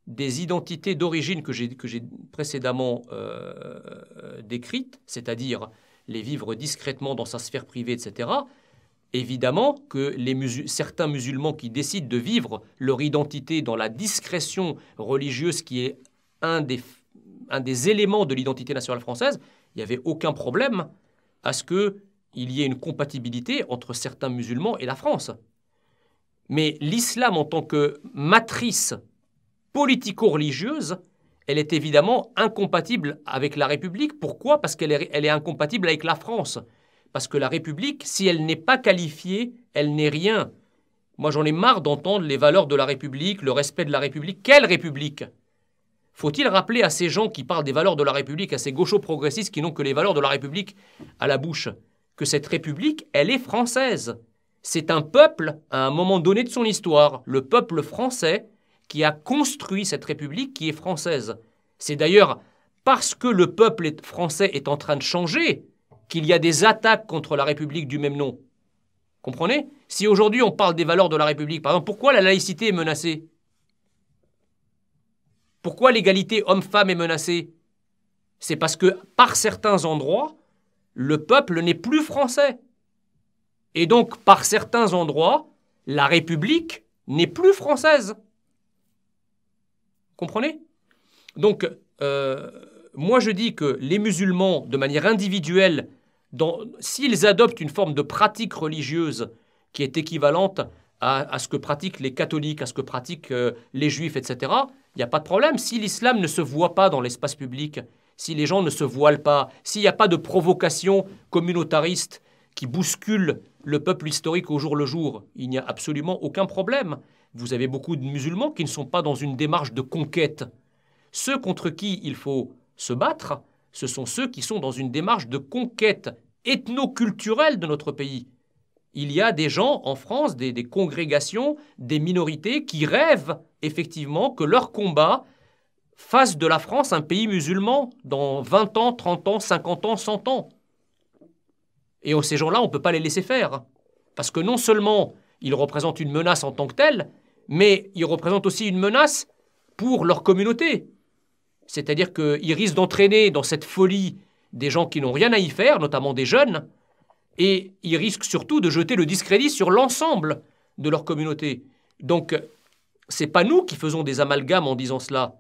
des identités d'origine que j'ai précédemment décrites, c'est-à-dire les vivre discrètement dans sa sphère privée, etc., évidemment que certains musulmans qui décident de vivre leur identité dans la discrétion religieuse qui est un des éléments de l'identité nationale française, il n'y avait aucun problème à ce qu'il y ait une compatibilité entre certains musulmans et la France. Mais l'islam en tant que matrice politico-religieuse, elle est évidemment incompatible avec la République. Pourquoi ? Parce qu'elle est incompatible avec la France. Parce que la République, si elle n'est pas qualifiée, elle n'est rien. Moi, j'en ai marre d'entendre les valeurs de la République, le respect de la République. Quelle République ? Faut-il rappeler à ces gens qui parlent des valeurs de la République, à ces gauchos progressistes qui n'ont que les valeurs de la République à la bouche, que cette République, elle est française. C'est un peuple, à un moment donné de son histoire, le peuple français, qui a construit cette République qui est française. C'est d'ailleurs parce que le peuple français est en train de changer qu'il y a des attaques contre la République du même nom. Comprenez? Si aujourd'hui on parle des valeurs de la République, par exemple, pourquoi la laïcité est menacée? Pourquoi l'égalité homme-femme est menacée? C'est parce que, par certains endroits, le peuple n'est plus français. Et donc, par certains endroits, la République n'est plus française. Comprenez? Donc, moi je dis que les musulmans, de manière individuelle, s'ils adoptent une forme de pratique religieuse qui est équivalente à ce que pratiquent les catholiques, à ce que pratiquent les juifs, etc., il n'y a pas de problème. Si l'islam ne se voit pas dans l'espace public, si les gens ne se voilent pas, s'il n'y a pas de provocation communautariste qui bouscule le peuple historique au jour le jour, il n'y a absolument aucun problème. Vous avez beaucoup de musulmans qui ne sont pas dans une démarche de conquête. Ceux contre qui il faut se battre, ce sont ceux qui sont dans une démarche de conquête ethno-culturelle de notre pays. Il y a des gens en France, des congrégations, des minorités qui rêvent effectivement que leur combat fasse de la France un pays musulman dans 20 ans, 30 ans, 50 ans, 100 ans. Et ces gens-là, on ne peut pas les laisser faire. Parce que non seulement ils représentent une menace en tant que telle, mais ils représentent aussi une menace pour leur communauté. C'est-à-dire qu'ils risquent d'entraîner dans cette folie des gens qui n'ont rien à y faire, notamment des jeunes, et ils risquent surtout de jeter le discrédit sur l'ensemble de leur communauté. Donc, ce n'est pas nous qui faisons des amalgames en disant cela.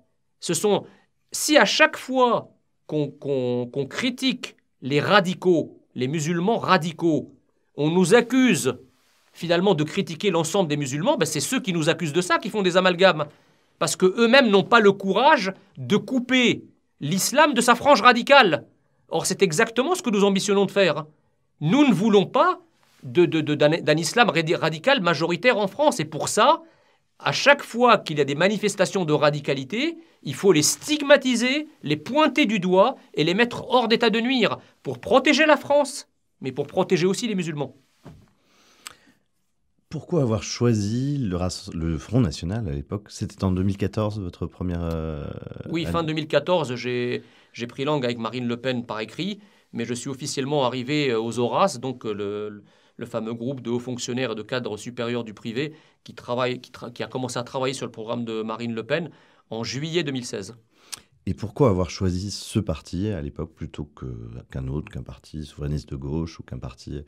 Si à chaque fois qu'on critique les radicaux, les musulmans radicaux, on nous accuse finalement de critiquer l'ensemble des musulmans, c'est ceux qui nous accusent de ça qui font des amalgames. Parce qu'eux-mêmes n'ont pas le courage de couper l'islam de sa frange radicale. Or, c'est exactement ce que nous ambitionnons de faire. Nous ne voulons pas d'un islam radical majoritaire en France. Et pour ça, à chaque fois qu'il y a des manifestations de radicalité, il faut les stigmatiser, les pointer du doigt et les mettre hors d'état de nuire pour protéger la France, mais pour protéger aussi les musulmans. Pourquoi avoir choisi le Front National à l'époque? C'était en 2014, votre première... Oui, fin 2014, j'ai pris langue avec Marine Le Pen par écrit, mais je suis officiellement arrivé aux Horaces, donc le fameux groupe de hauts fonctionnaires et de cadres supérieurs du privé qui a commencé à travailler sur le programme de Marine Le Pen en juillet 2016. Et pourquoi avoir choisi ce parti à l'époque plutôt qu'un autre, qu'un parti souverainiste de gauche ou qu'un parti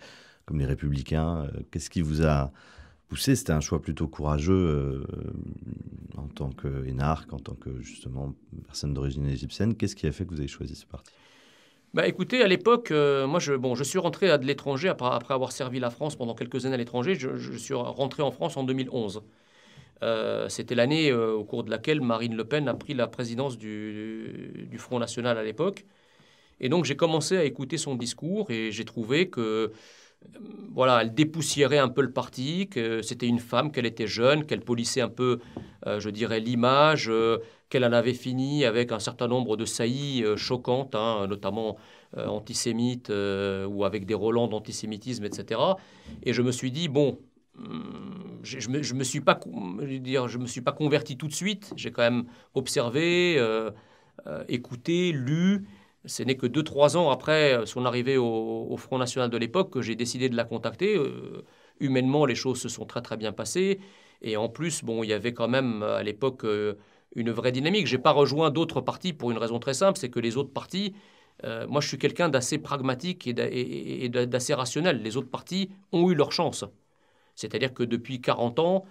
comme les Républicains? Qu'est-ce qui vous a poussé? C'était un choix plutôt courageux en tant qu'énarque, en tant que justement personne d'origine égyptienne. Qu'est-ce qui a fait que vous avez choisi ce parti? Écoutez, à l'époque, moi, je suis rentré de l'étranger après avoir servi la France pendant quelques années à l'étranger. Je suis rentré en France en 2011. C'était l'année au cours de laquelle Marine Le Pen a pris la présidence du Front National à l'époque. Et donc, j'ai commencé à écouter son discours et j'ai trouvé que voilà, elle dépoussiérait un peu le parti, que c'était une femme, qu'elle était jeune, qu'elle polissait un peu, je dirais, l'image, qu'elle en avait fini avec un certain nombre de saillies choquantes, notamment antisémites ou avec des relents d'antisémitisme, etc. Et je me suis dit, bon, je me suis pas converti tout de suite. J'ai quand même observé, écouté, lu. Ce n'est que 2-3 ans après son arrivée au Front National de l'époque que j'ai décidé de la contacter. Humainement, les choses se sont très très bien passées. Et en plus, il y avait quand même à l'époque une vraie dynamique. Je n'ai pas rejoint d'autres partis pour une raison très simple, c'est que les autres partis, moi je suis quelqu'un d'assez pragmatique et d'assez rationnel. Les autres partis ont eu leur chance. C'est-à-dire que depuis 40 ans,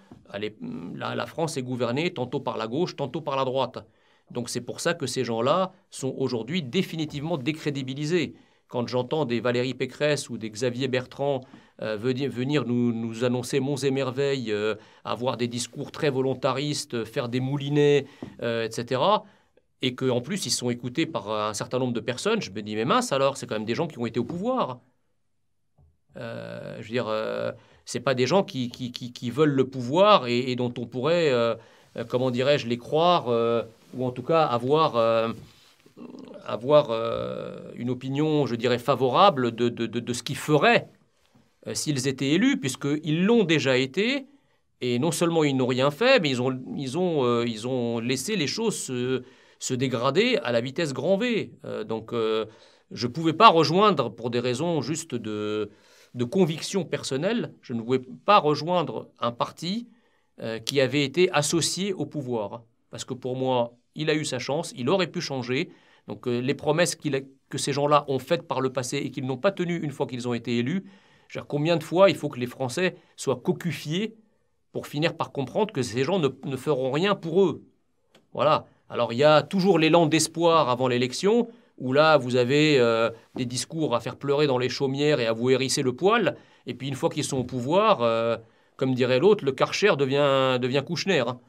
la France est gouvernée tantôt par la gauche, tantôt par la droite. Donc c'est pour ça que ces gens-là sont aujourd'hui définitivement décrédibilisés. Quand j'entends des Valérie Pécresse ou des Xavier Bertrand venir nous annoncer monts et merveilles, avoir des discours très volontaristes, faire des moulinets, etc., et qu'en plus ils sont écoutés par un certain nombre de personnes, je me dis, mais mince alors, c'est quand même des gens qui ont été au pouvoir. Je veux dire, c'est pas des gens qui veulent le pouvoir et dont on pourrait, comment dirais-je, les croire, ou en tout cas avoir une opinion, je dirais, favorable de ce qu'ils feraient s'ils étaient élus, puisqu'ils l'ont déjà été, et non seulement ils n'ont rien fait, mais ils ont laissé les choses se dégrader à la vitesse grand V. Donc Je ne pouvais pas rejoindre, pour des raisons juste de conviction personnelle, je ne pouvais pas rejoindre un parti qui avait été associé au pouvoir. Parce que pour moi, il a eu sa chance, il aurait pu changer. Donc les promesses que ces gens-là ont faites par le passé et qu'ils n'ont pas tenues une fois qu'ils ont été élus, combien de fois il faut que les Français soient cocufiés pour finir par comprendre que ces gens ne feront rien pour eux. Voilà. Alors il y a toujours l'élan d'espoir avant l'élection, où là vous avez des discours à faire pleurer dans les chaumières et à vous hérisser le poil. Et puis une fois qu'ils sont au pouvoir, comme dirait l'autre, le Karcher devient Kouchner. Hein.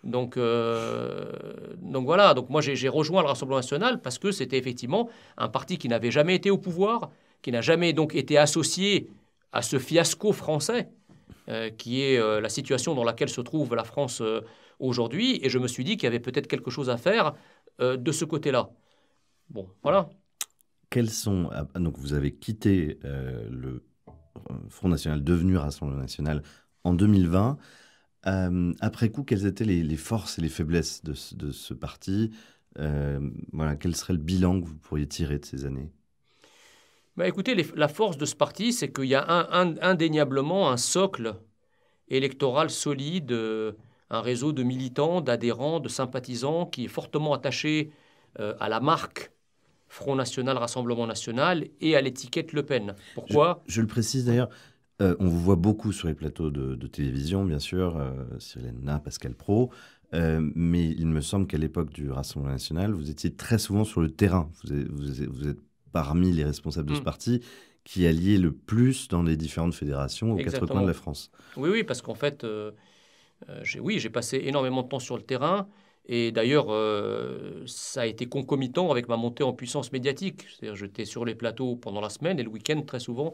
Donc voilà, donc moi j'ai rejoint le Rassemblement national parce que c'était effectivement un parti qui n'avait jamais été au pouvoir, qui n'a jamais donc été associé à ce fiasco français qui est la situation dans laquelle se trouve la France aujourd'hui. Et je me suis dit qu'il y avait peut-être quelque chose à faire de ce côté-là. Bon, voilà. Donc vous avez quitté le Front National, devenu Rassemblement National, en 2020. Après coup, quelles étaient les forces et les faiblesses de ce parti? Voilà, quel serait le bilan que vous pourriez tirer de ces années? Écoutez, la force de ce parti, c'est qu'il y a indéniablement un socle électoral solide, un réseau de militants, d'adhérents, de sympathisants qui est fortement attaché à la marque Front National, Rassemblement National et à l'étiquette Le Pen. Pourquoi? Je le précise d'ailleurs, on vous voit beaucoup sur les plateaux de télévision, bien sûr, Cyril Hanouna, Pascal Praud, mais il me semble qu'à l'époque du Rassemblement National, vous étiez très souvent sur le terrain. Vous êtes parmi les responsables de ce parti qui alliaient le plus dans les différentes fédérations aux quatre coins de la France. Oui, parce qu'en fait, j'ai passé énormément de temps sur le terrain. Et d'ailleurs, ça a été concomitant avec ma montée en puissance médiatique. C'est-à-dire, j'étais sur les plateaux pendant la semaine et le week-end, très souvent,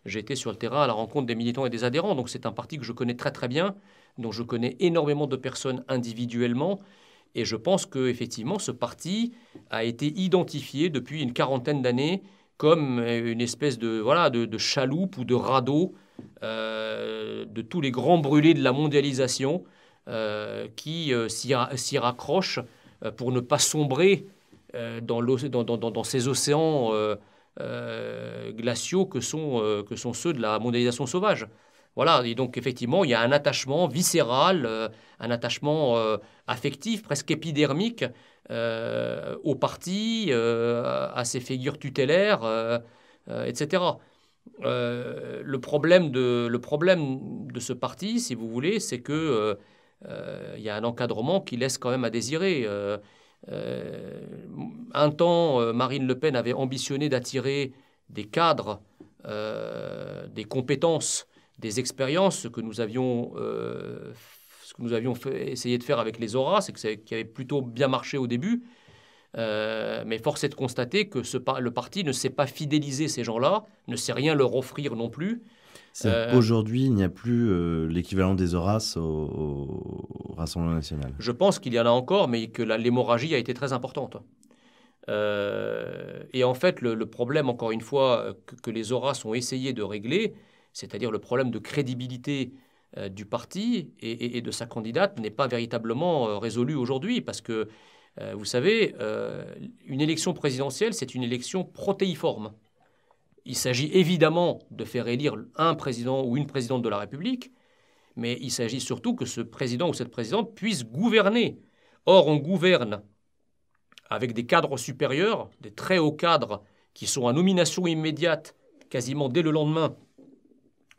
j'étais sur le terrain à la rencontre des militants et des adhérents. Donc c'est un parti que je connais très très bien, dont je connais énormément de personnes individuellement. Et je pense qu'effectivement, ce parti a été identifié depuis une quarantaine d'années comme une espèce de chaloupe ou de radeau de tous les grands brûlés de la mondialisation qui s'y raccrochent pour ne pas sombrer dans ces océans glaciaux que sont ceux de la mondialisation sauvage. Voilà, et donc effectivement, il y a un attachement viscéral, un attachement affectif, presque épidermique au parti, à ses figures tutélaires, etc. Le problème de ce parti, si vous voulez, c'est que il y a un encadrement qui laisse quand même à désirer. Un temps, Marine Le Pen avait ambitionné d'attirer des cadres, des compétences, des expériences, ce que nous avions essayé de faire avec les auras, qui avait plutôt bien marché au début. Mais force est de constater que le parti ne sait pas fidéliser ces gens-là, ne sait rien leur offrir non plus. Aujourd'hui, il n'y a plus l'équivalent des auras au Rassemblement national. Je pense qu'il y en a encore, mais que l'hémorragie a été très importante. Et en fait, le problème, encore une fois, que les auras ont essayé de régler, c'est-à-dire le problème de crédibilité du parti et de sa candidate, n'est pas véritablement résolu aujourd'hui. Parce que, vous savez, une élection présidentielle, c'est une élection protéiforme. Il s'agit évidemment de faire élire un président ou une présidente de la République, mais il s'agit surtout que ce président ou cette présidente puisse gouverner. Or, on gouverne avec des cadres supérieurs, des très hauts cadres qui sont à nomination immédiate, quasiment dès le lendemain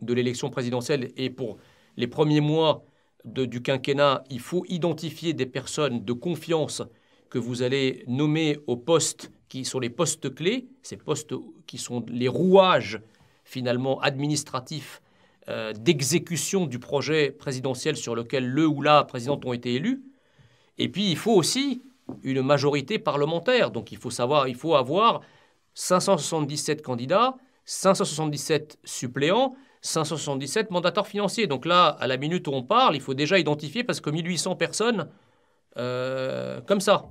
de l'élection présidentielle. Et pour les premiers mois du quinquennat, il faut identifier des personnes de confiance que vous allez nommer aux postes qui sont les postes clés, ces postes qui sont les rouages finalement administratifs d'exécution du projet présidentiel sur lequel le ou la présidente ont été élus. Et puis il faut aussi une majorité parlementaire. Donc il faut avoir 577 candidats, 577 suppléants, 577 mandataires financiers. Donc là, à la minute où on parle, il faut déjà identifier presque 1800 personnes comme ça.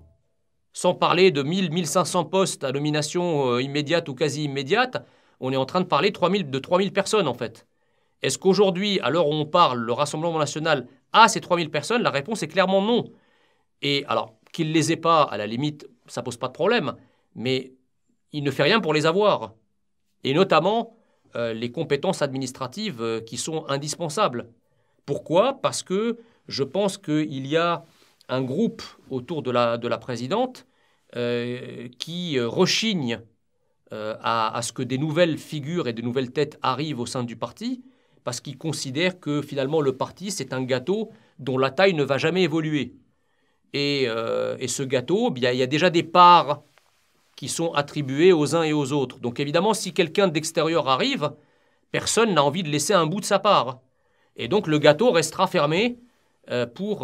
Sans parler de 1500 postes à nomination immédiate ou quasi immédiate, on est en train de parler de 3000 personnes en fait. Est-ce qu'aujourd'hui, à l'heure où on parle, le Rassemblement national a ces 3000 personnes? La réponse est clairement non. Et alors, qu'il ne les ait pas, à la limite, ça ne pose pas de problème. Mais il ne fait rien pour les avoir. Et notamment les compétences administratives qui sont indispensables. Pourquoi? Parce que je pense qu'il y a un groupe autour de la présidente qui rechigne à ce que des nouvelles figures et des nouvelles têtes arrivent au sein du parti, parce qu'ils considèrent que finalement le parti, c'est un gâteau dont la taille ne va jamais évoluer. Et ce gâteau, bien, il y a déjà des parts qui sont attribuées aux uns et aux autres. Donc évidemment, si quelqu'un d'extérieur arrive, personne n'a envie de laisser un bout de sa part. Et donc le gâteau restera fermé pour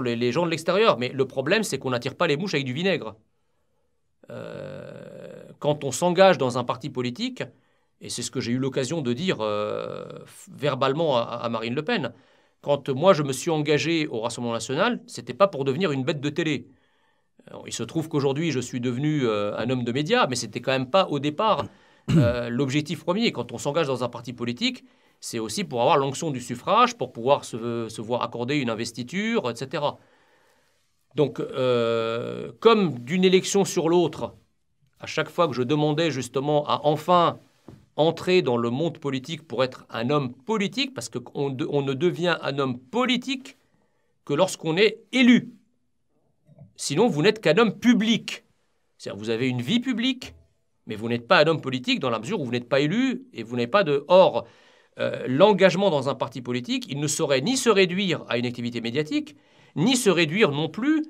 les gens de l'extérieur. Mais le problème, c'est qu'on n'attire pas les mouches avec du vinaigre. Quand on s'engage dans un parti politique, et c'est ce que j'ai eu l'occasion de dire verbalement à Marine Le Pen, quand moi je me suis engagé au Rassemblement national, ce n'était pas pour devenir une bête de télé. Alors, il se trouve qu'aujourd'hui je suis devenu un homme de médias, mais ce n'était quand même pas au départ l'objectif premier. Quand on s'engage dans un parti politique, c'est aussi pour avoir l'onction du suffrage, pour pouvoir se voir accorder une investiture, etc. Donc, comme d'une élection sur l'autre, à chaque fois que je demandais justement à enfin entrer dans le monde politique pour être un homme politique, parce qu'on ne devient un homme politique que lorsqu'on est élu. Sinon, vous n'êtes qu'un homme public. C'est-à-dire, vous avez une vie publique, mais vous n'êtes pas un homme politique dans la mesure où vous n'êtes pas élu et vous n'avez pas de... Or, l'engagement dans un parti politique, il ne saurait ni se réduire à une activité médiatique, ni se réduire non plus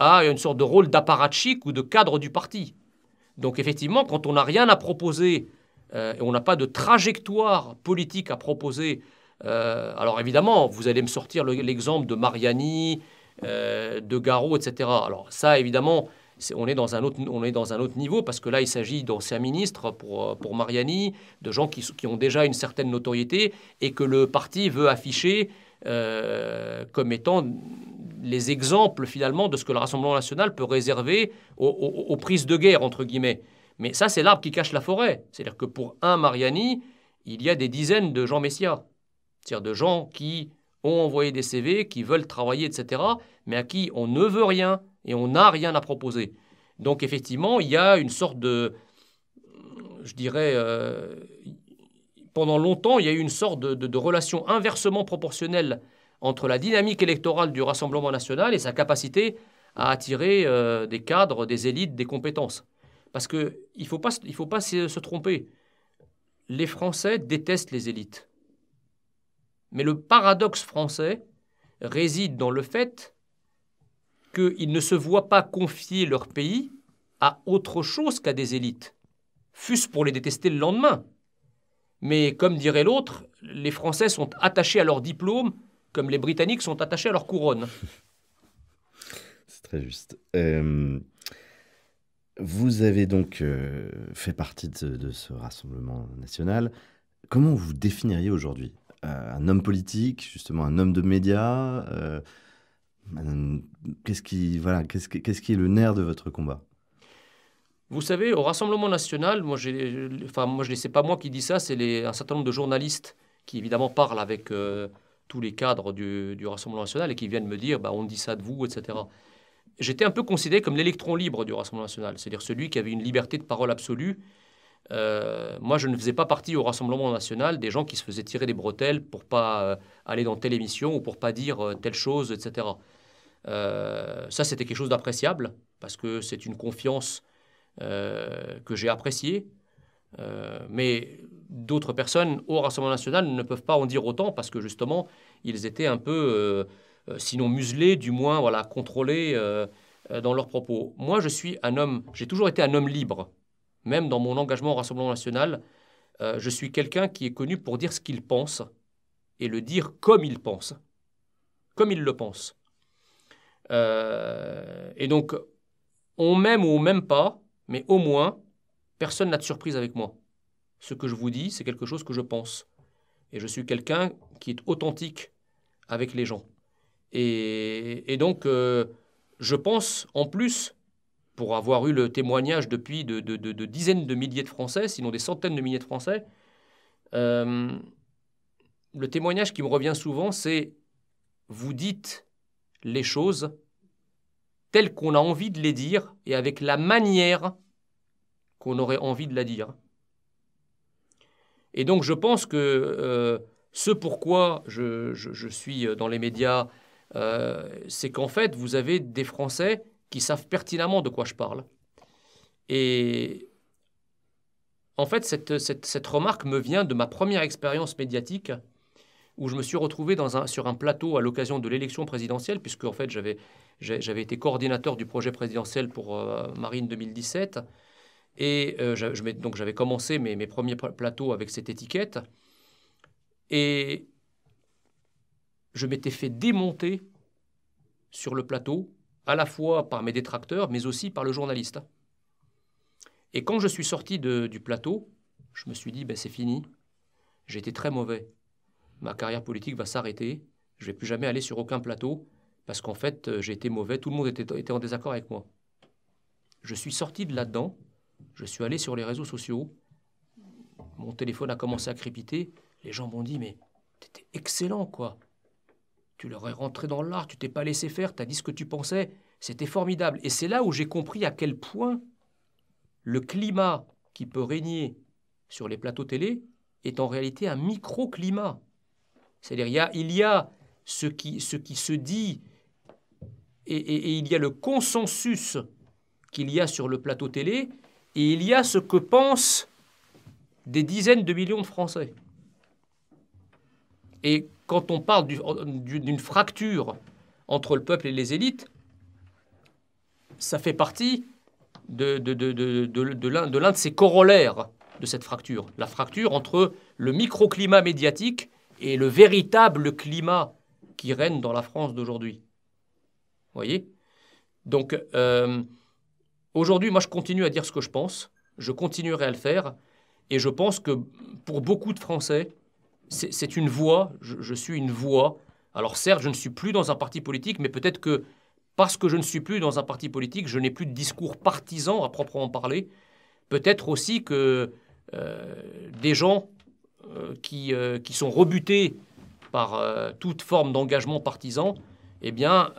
à une sorte de rôle d'apparatchik ou de cadre du parti. Donc effectivement, quand on n'a rien à proposer, et on n'a pas de trajectoire politique à proposer, alors évidemment, vous allez me sortir l'exemple de Mariani, de Garot, etc. Alors ça, évidemment, on est dans un autre niveau, parce que là, il s'agit d'anciens ministres pour Mariani, de gens qui ont déjà une certaine notoriété, et que le parti veut afficher comme étant les exemples, finalement, de ce que le Rassemblement national peut réserver aux prises de guerre, entre guillemets. Mais ça, c'est l'arbre qui cache la forêt. C'est-à-dire que pour un Mariani, il y a des dizaines de Jean Messia. C'est-à-dire de gens qui ont envoyé des CV, qui veulent travailler, etc., mais à qui on ne veut rien et on n'a rien à proposer. Donc, effectivement, il y a une sorte de... Je dirais... pendant longtemps, il y a eu une sorte de relation inversement proportionnelle entre la dynamique électorale du Rassemblement national et sa capacité à attirer des cadres, des élites, des compétences. Parce qu'il ne faut pas se tromper. Les Français détestent les élites. Mais le paradoxe français réside dans le fait qu'ils ne se voient pas confier leur pays à autre chose qu'à des élites, fût-ce pour les détester le lendemain. Mais comme dirait l'autre, les Français sont attachés à leur diplôme comme les Britanniques sont attachés à leur couronne. C'est très juste. Vous avez donc fait partie de ce Rassemblement national. Comment vous définiriez aujourd'hui un homme politique, justement un homme de médias qu'est-ce qui est le nerf de votre combat? Vous savez, au Rassemblement national, c'est pas moi qui dis ça, c'est un certain nombre de journalistes qui évidemment parlent avec tous les cadres du Rassemblement national et qui viennent me dire on dit ça de vous, etc. J'étais un peu considéré comme l'électron libre du Rassemblement national, c'est-à-dire celui qui avait une liberté de parole absolue. Moi, je ne faisais pas partie au Rassemblement national des gens qui se faisaient tirer des bretelles pour pas aller dans telle émission ou pour pas dire telle chose, etc. Ça, c'était quelque chose d'appréciable parce que c'est une confiance que j'ai appréciée. Mais d'autres personnes au Rassemblement national ne peuvent pas en dire autant parce que justement, ils étaient un peu, sinon muselés, du moins contrôlés dans leurs propos. Moi, j'ai toujours été un homme libre. Même dans mon engagement au Rassemblement national, je suis quelqu'un qui est connu pour dire ce qu'il pense et le dire comme il pense, comme il le pense. Et donc, on m'aime ou on m'aime pas, mais au moins, personne n'a de surprise avec moi. Ce que je vous dis, c'est quelque chose que je pense. Et je suis quelqu'un qui est authentique avec les gens. Et donc, je pense, en plus, pour avoir eu le témoignage depuis de dizaines de milliers de Français, sinon des centaines de milliers de Français, le témoignage qui me revient souvent, c'est « vous dites les choses telles qu'on a envie de les dire et avec la manière qu'on aurait envie de la dire. Et donc je pense que ce pourquoi je suis dans les médias, c'est qu'en fait, vous avez des Français qui savent pertinemment de quoi je parle. Et en fait, cette remarque me vient de ma première expérience médiatique où je me suis retrouvé sur un plateau à l'occasion de l'élection présidentielle, puisque en fait, j'avais été coordinateur du projet présidentiel pour Marine 2017. Et donc j'avais commencé mes premiers plateaux avec cette étiquette. Et je m'étais fait démonter sur le plateau, à la fois par mes détracteurs, mais aussi par le journaliste. Et quand je suis sorti du plateau, je me suis dit, ben, c'est fini, j'ai été très mauvais. Ma carrière politique va s'arrêter, je ne vais plus jamais aller sur aucun plateau, parce qu'en fait, j'ai été mauvais, tout le monde était en désaccord avec moi. Je suis sorti de là-dedans, je suis allé sur les réseaux sociaux, mon téléphone a commencé à crépiter, les gens m'ont dit, mais t'étais excellent, quoi. Tu leur es rentré dans l'art, tu t'es pas laissé faire, t'as dit ce que tu pensais, c'était formidable. Et c'est là où j'ai compris à quel point le climat qui peut régner sur les plateaux télé est en réalité un microclimat. C'est-à-dire il y a ce qui se dit et il y a le consensus qu'il y a sur le plateau télé et il y a ce que pensent des dizaines de millions de Français. Et quand on parle d'une fracture entre le peuple et les élites, ça fait partie de l'un de ces corollaires de cette fracture. La fracture entre le microclimat médiatique et le véritable climat qui règne dans la France d'aujourd'hui. Vous voyez ? Donc, aujourd'hui, moi, je continue à dire ce que je pense. Je continuerai à le faire. Et je pense que pour beaucoup de Français, c'est une voix. Je suis une voix. Alors, certes, je ne suis plus dans un parti politique, mais peut-être que parce que je ne suis plus dans un parti politique, je n'ai plus de discours partisan à proprement parler. Peut-être aussi que des gens qui sont rebutés par toute forme d'engagement partisan, eh bien,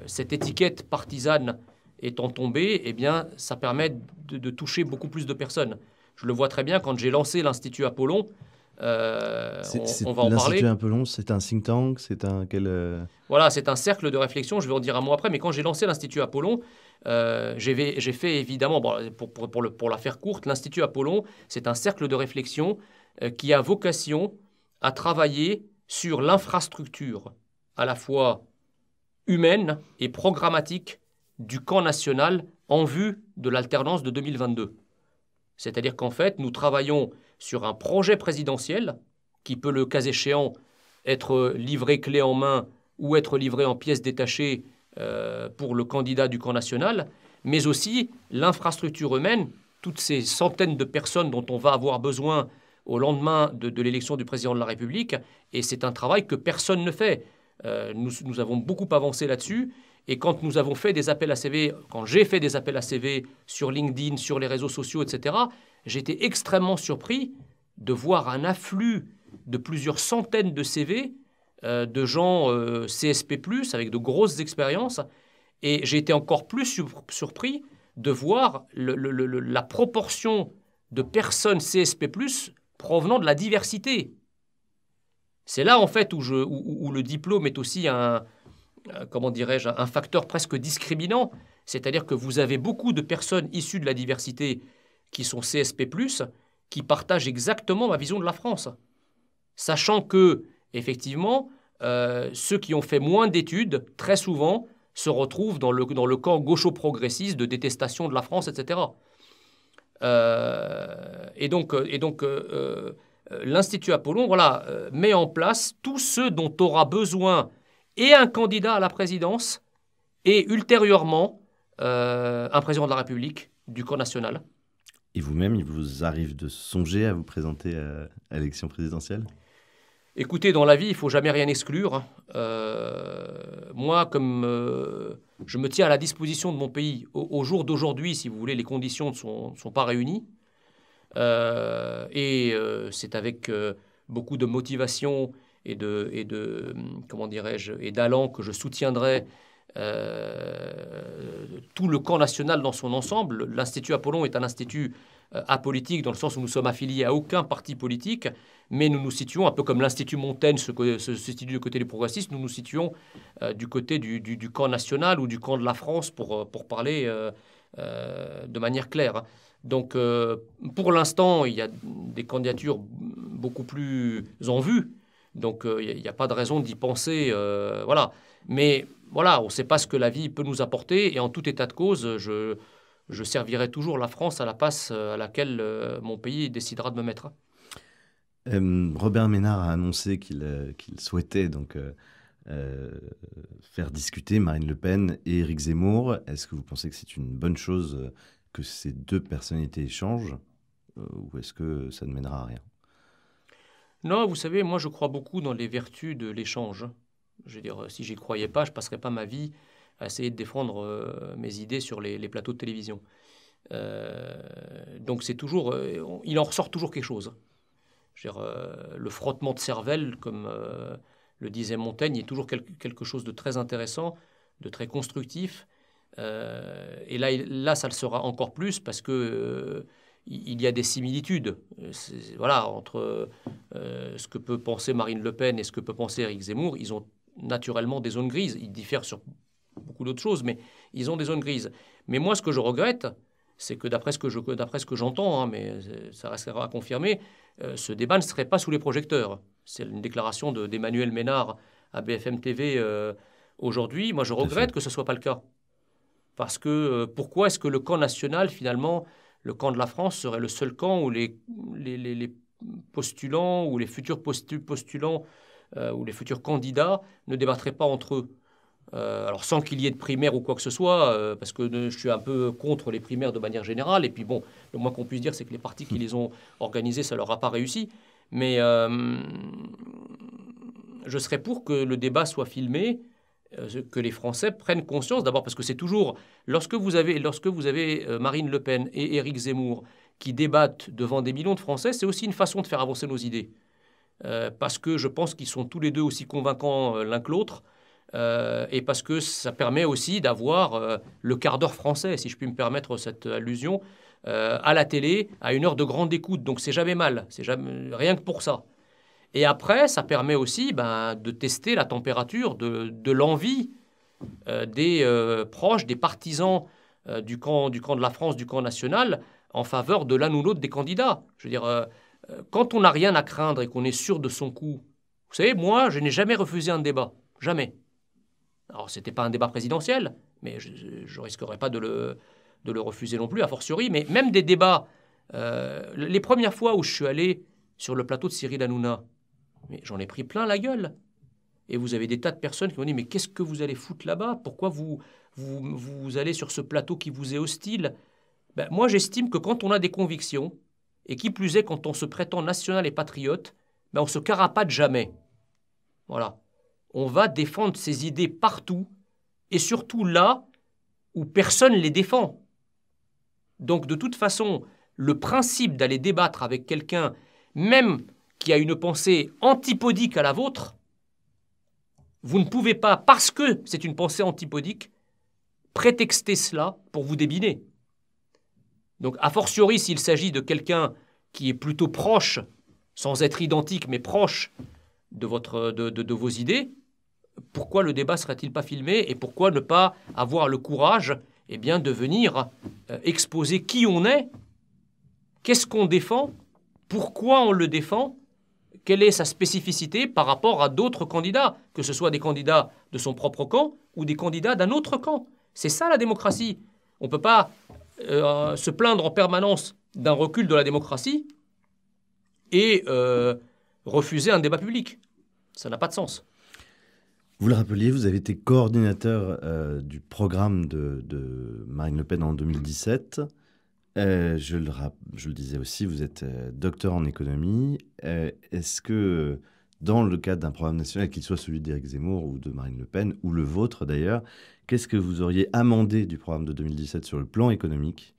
cette étiquette partisane étant tombée, eh bien, ça permet de toucher beaucoup plus de personnes. Je le vois très bien quand j'ai lancé l'Institut Apollon. On va en parler. L'Institut Apollon, c'est un think tank, c'est un quel Voilà, c'est un cercle de réflexion, je vais en dire un mot après, mais quand j'ai lancé l'Institut Apollon, j'ai fait évidemment, bon, pour la faire courte, l'Institut Apollon, c'est un cercle de réflexion qui a vocation à travailler sur l'infrastructure, à la fois humaine et programmatique, du camp national en vue de l'alternance de 2022. C'est-à-dire qu'en fait, nous travaillons sur un projet présidentiel qui peut, le cas échéant, être livré clé en main ou être livré en pièces détachées pour le candidat du camp national, mais aussi l'infrastructure humaine, toutes ces centaines de personnes dont on va avoir besoin au lendemain de l'élection du président de la République, et c'est un travail que personne ne fait. Nous avons beaucoup avancé là-dessus, et quand nous avons fait des appels à CV, quand j'ai fait des appels à CV sur LinkedIn, sur les réseaux sociaux, etc., j'ai été extrêmement surpris de voir un afflux de plusieurs centaines de CV de gens CSP+, avec de grosses expériences, et j'ai été encore plus surpris de voir la proportion de personnes CSP+, provenant de la diversité. C'est là, en fait, où le diplôme est aussi un facteur presque discriminant. C'est-à-dire que vous avez beaucoup de personnes issues de la diversité qui sont CSP+, qui partagent exactement ma vision de la France. Sachant que, effectivement, ceux qui ont fait moins d'études, très souvent, se retrouvent dans le camp gaucho-progressiste de détestation de la France, etc. Et donc l'Institut Apollon, voilà, met en place tout ce dont aura besoin et un candidat à la présidence et ultérieurement un président de la République du camp national. Et vous-même, il vous arrive de songer à vous présenter à l'élection présidentielle ? Écoutez, dans la vie, il ne faut jamais rien exclure. Moi, comme je me tiens à la disposition de mon pays, au jour d'aujourd'hui, si vous voulez, les conditions ne sont pas réunies. C'est avec beaucoup de motivation et d'allant que je soutiendrai tout le camp national dans son ensemble. L'Institut Apollon est un institut apolitique dans le sens où nous sommes affiliés à aucun parti politique, mais nous nous situons, un peu comme l'Institut Montaigne se situe du côté des progressistes, nous nous situons du côté du camp national ou du camp de la France pour parler de manière claire. Donc, pour l'instant, il y a des candidatures beaucoup plus en vue. Donc, il n'y a pas de raison d'y penser. Voilà. Mais voilà, on ne sait pas ce que la vie peut nous apporter. Et en tout état de cause, je servirai toujours la France à la passe à laquelle mon pays décidera de me mettre. Robert Ménard a annoncé qu'il souhaitait donc faire discuter Marine Le Pen et Éric Zemmour. Est-ce que vous pensez que c'est une bonne chose que ces deux personnalités échangent ou est-ce que ça ne mènera à rien? Non, vous savez, moi je crois beaucoup dans les vertus de l'échange. Je veux dire, si j'y croyais pas, je passerais pas ma vie à essayer de défendre mes idées sur les plateaux de télévision. Donc c'est toujours, il en ressort toujours quelque chose. Je veux dire, le frottement de cervelle, comme le disait Montaigne, est toujours quelque chose de très intéressant, de très constructif. Et là, ça le sera encore plus parce que il y a des similitudes. Voilà, entre ce que peut penser Marine Le Pen et ce que peut penser Éric Zemmour, ils ont naturellement des zones grises. Ils diffèrent sur beaucoup d'autres choses, mais ils ont des zones grises. Mais moi, ce que je regrette, c'est que d'après ce que j'entends, hein, mais ça restera à confirmer, ce débat ne serait pas sous les projecteurs. C'est une déclaration d'Emmanuel Ménard à BFM TV aujourd'hui. Moi, je regrette que ce ne soit pas le cas. Parce que pourquoi est-ce que le camp national, finalement, le camp de la France, serait le seul camp où les postulants ou les futurs postulants ou les futurs candidats ne débattraient pas entre eux? Alors sans qu'il y ait de primaire ou quoi que ce soit, parce que je suis un peu contre les primaires de manière générale, et puis bon, le moins qu'on puisse dire, c'est que les partis qui les ont organisés, ça leur a pas réussi. Mais je serais pour que le débat soit filmé, que les Français prennent conscience, d'abord parce que c'est toujours, lorsque vous avez Marine Le Pen et Éric Zemmour qui débattent devant des millions de Français, c'est aussi une façon de faire avancer nos idées. Parce que je pense qu'ils sont tous les deux aussi convaincants l'un que l'autre, et parce que ça permet aussi d'avoir le quart d'heure français, si je puis me permettre cette allusion, à la télé, à une heure de grande écoute. Donc c'est jamais mal, c'est jamais, rien que pour ça. Et après, ça permet aussi de tester la température de l'envie des proches, des partisans du camp de la France, du camp national, en faveur de l'un ou l'autre des candidats. Je veux dire, quand on n'a rien à craindre et qu'on est sûr de son coup, vous savez, moi, je n'ai jamais refusé un débat. Jamais. Alors, ce n'était pas un débat présidentiel, mais je ne risquerais pas de le refuser non plus, a fortiori. Mais même des débats, les premières fois où je suis allé sur le plateau de Cyril Hanouna, mais j'en ai pris plein la gueule. Et vous avez des tas de personnes qui m'ont dit « Mais qu'est-ce que vous allez foutre là-bas? Pourquoi vous allez sur ce plateau qui vous est hostile ?» Moi, j'estime que quand on a des convictions, et qui plus est quand on se prétend national et patriote, on ne se carapate jamais. Voilà. On va défendre ses idées partout, et surtout là où personne les défend. Donc, de toute façon, le principe d'aller débattre avec quelqu'un, même qui a une pensée antipodique à la vôtre, vous ne pouvez pas, parce que c'est une pensée antipodique, prétexter cela pour vous débiner. Donc, a fortiori, s'il s'agit de quelqu'un qui est plutôt proche, sans être identique, mais proche de vos idées, pourquoi le débat ne serait-il pas filmé et pourquoi ne pas avoir le courage de venir exposer qui on est, qu'est-ce qu'on défend, pourquoi on le défend, quelle est sa spécificité par rapport à d'autres candidats, que ce soit des candidats de son propre camp ou des candidats d'un autre camp. C'est ça la démocratie. On ne peut pas se plaindre en permanence d'un recul de la démocratie et refuser un débat public. Ça n'a pas de sens. Vous le rappeliez, vous avez été coordinateur du programme de Marine Le Pen en 2017. Je le disais aussi, vous êtes docteur en économie. Est-ce que, dans le cadre d'un programme national, qu'il soit celui d'Éric Zemmour ou de Marine Le Pen, ou le vôtre d'ailleurs, qu'est-ce que vous auriez amendé du programme de 2017 sur le plan économique?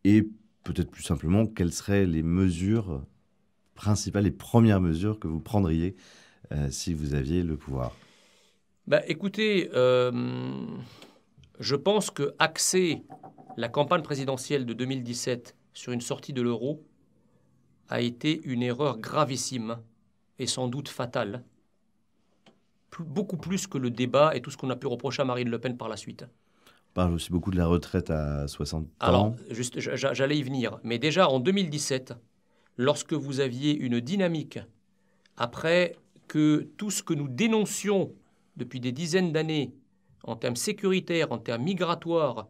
Et peut-être plus simplement, quelles seraient les mesures principales, les premières mesures que vous prendriez si vous aviez le pouvoir? Écoutez, je pense que axer la campagne présidentielle de 2017 sur une sortie de l'euro a été une erreur gravissime et sans doute fatale. Beaucoup plus que le débat et tout ce qu'on a pu reprocher à Marine Le Pen par la suite. On parle aussi beaucoup de la retraite à 60 ans. Alors, juste, j'allais y venir. Mais déjà, en 2017, lorsque vous aviez une dynamique, après que tout ce que nous dénoncions depuis des dizaines d'années, en termes sécuritaires, en termes migratoires,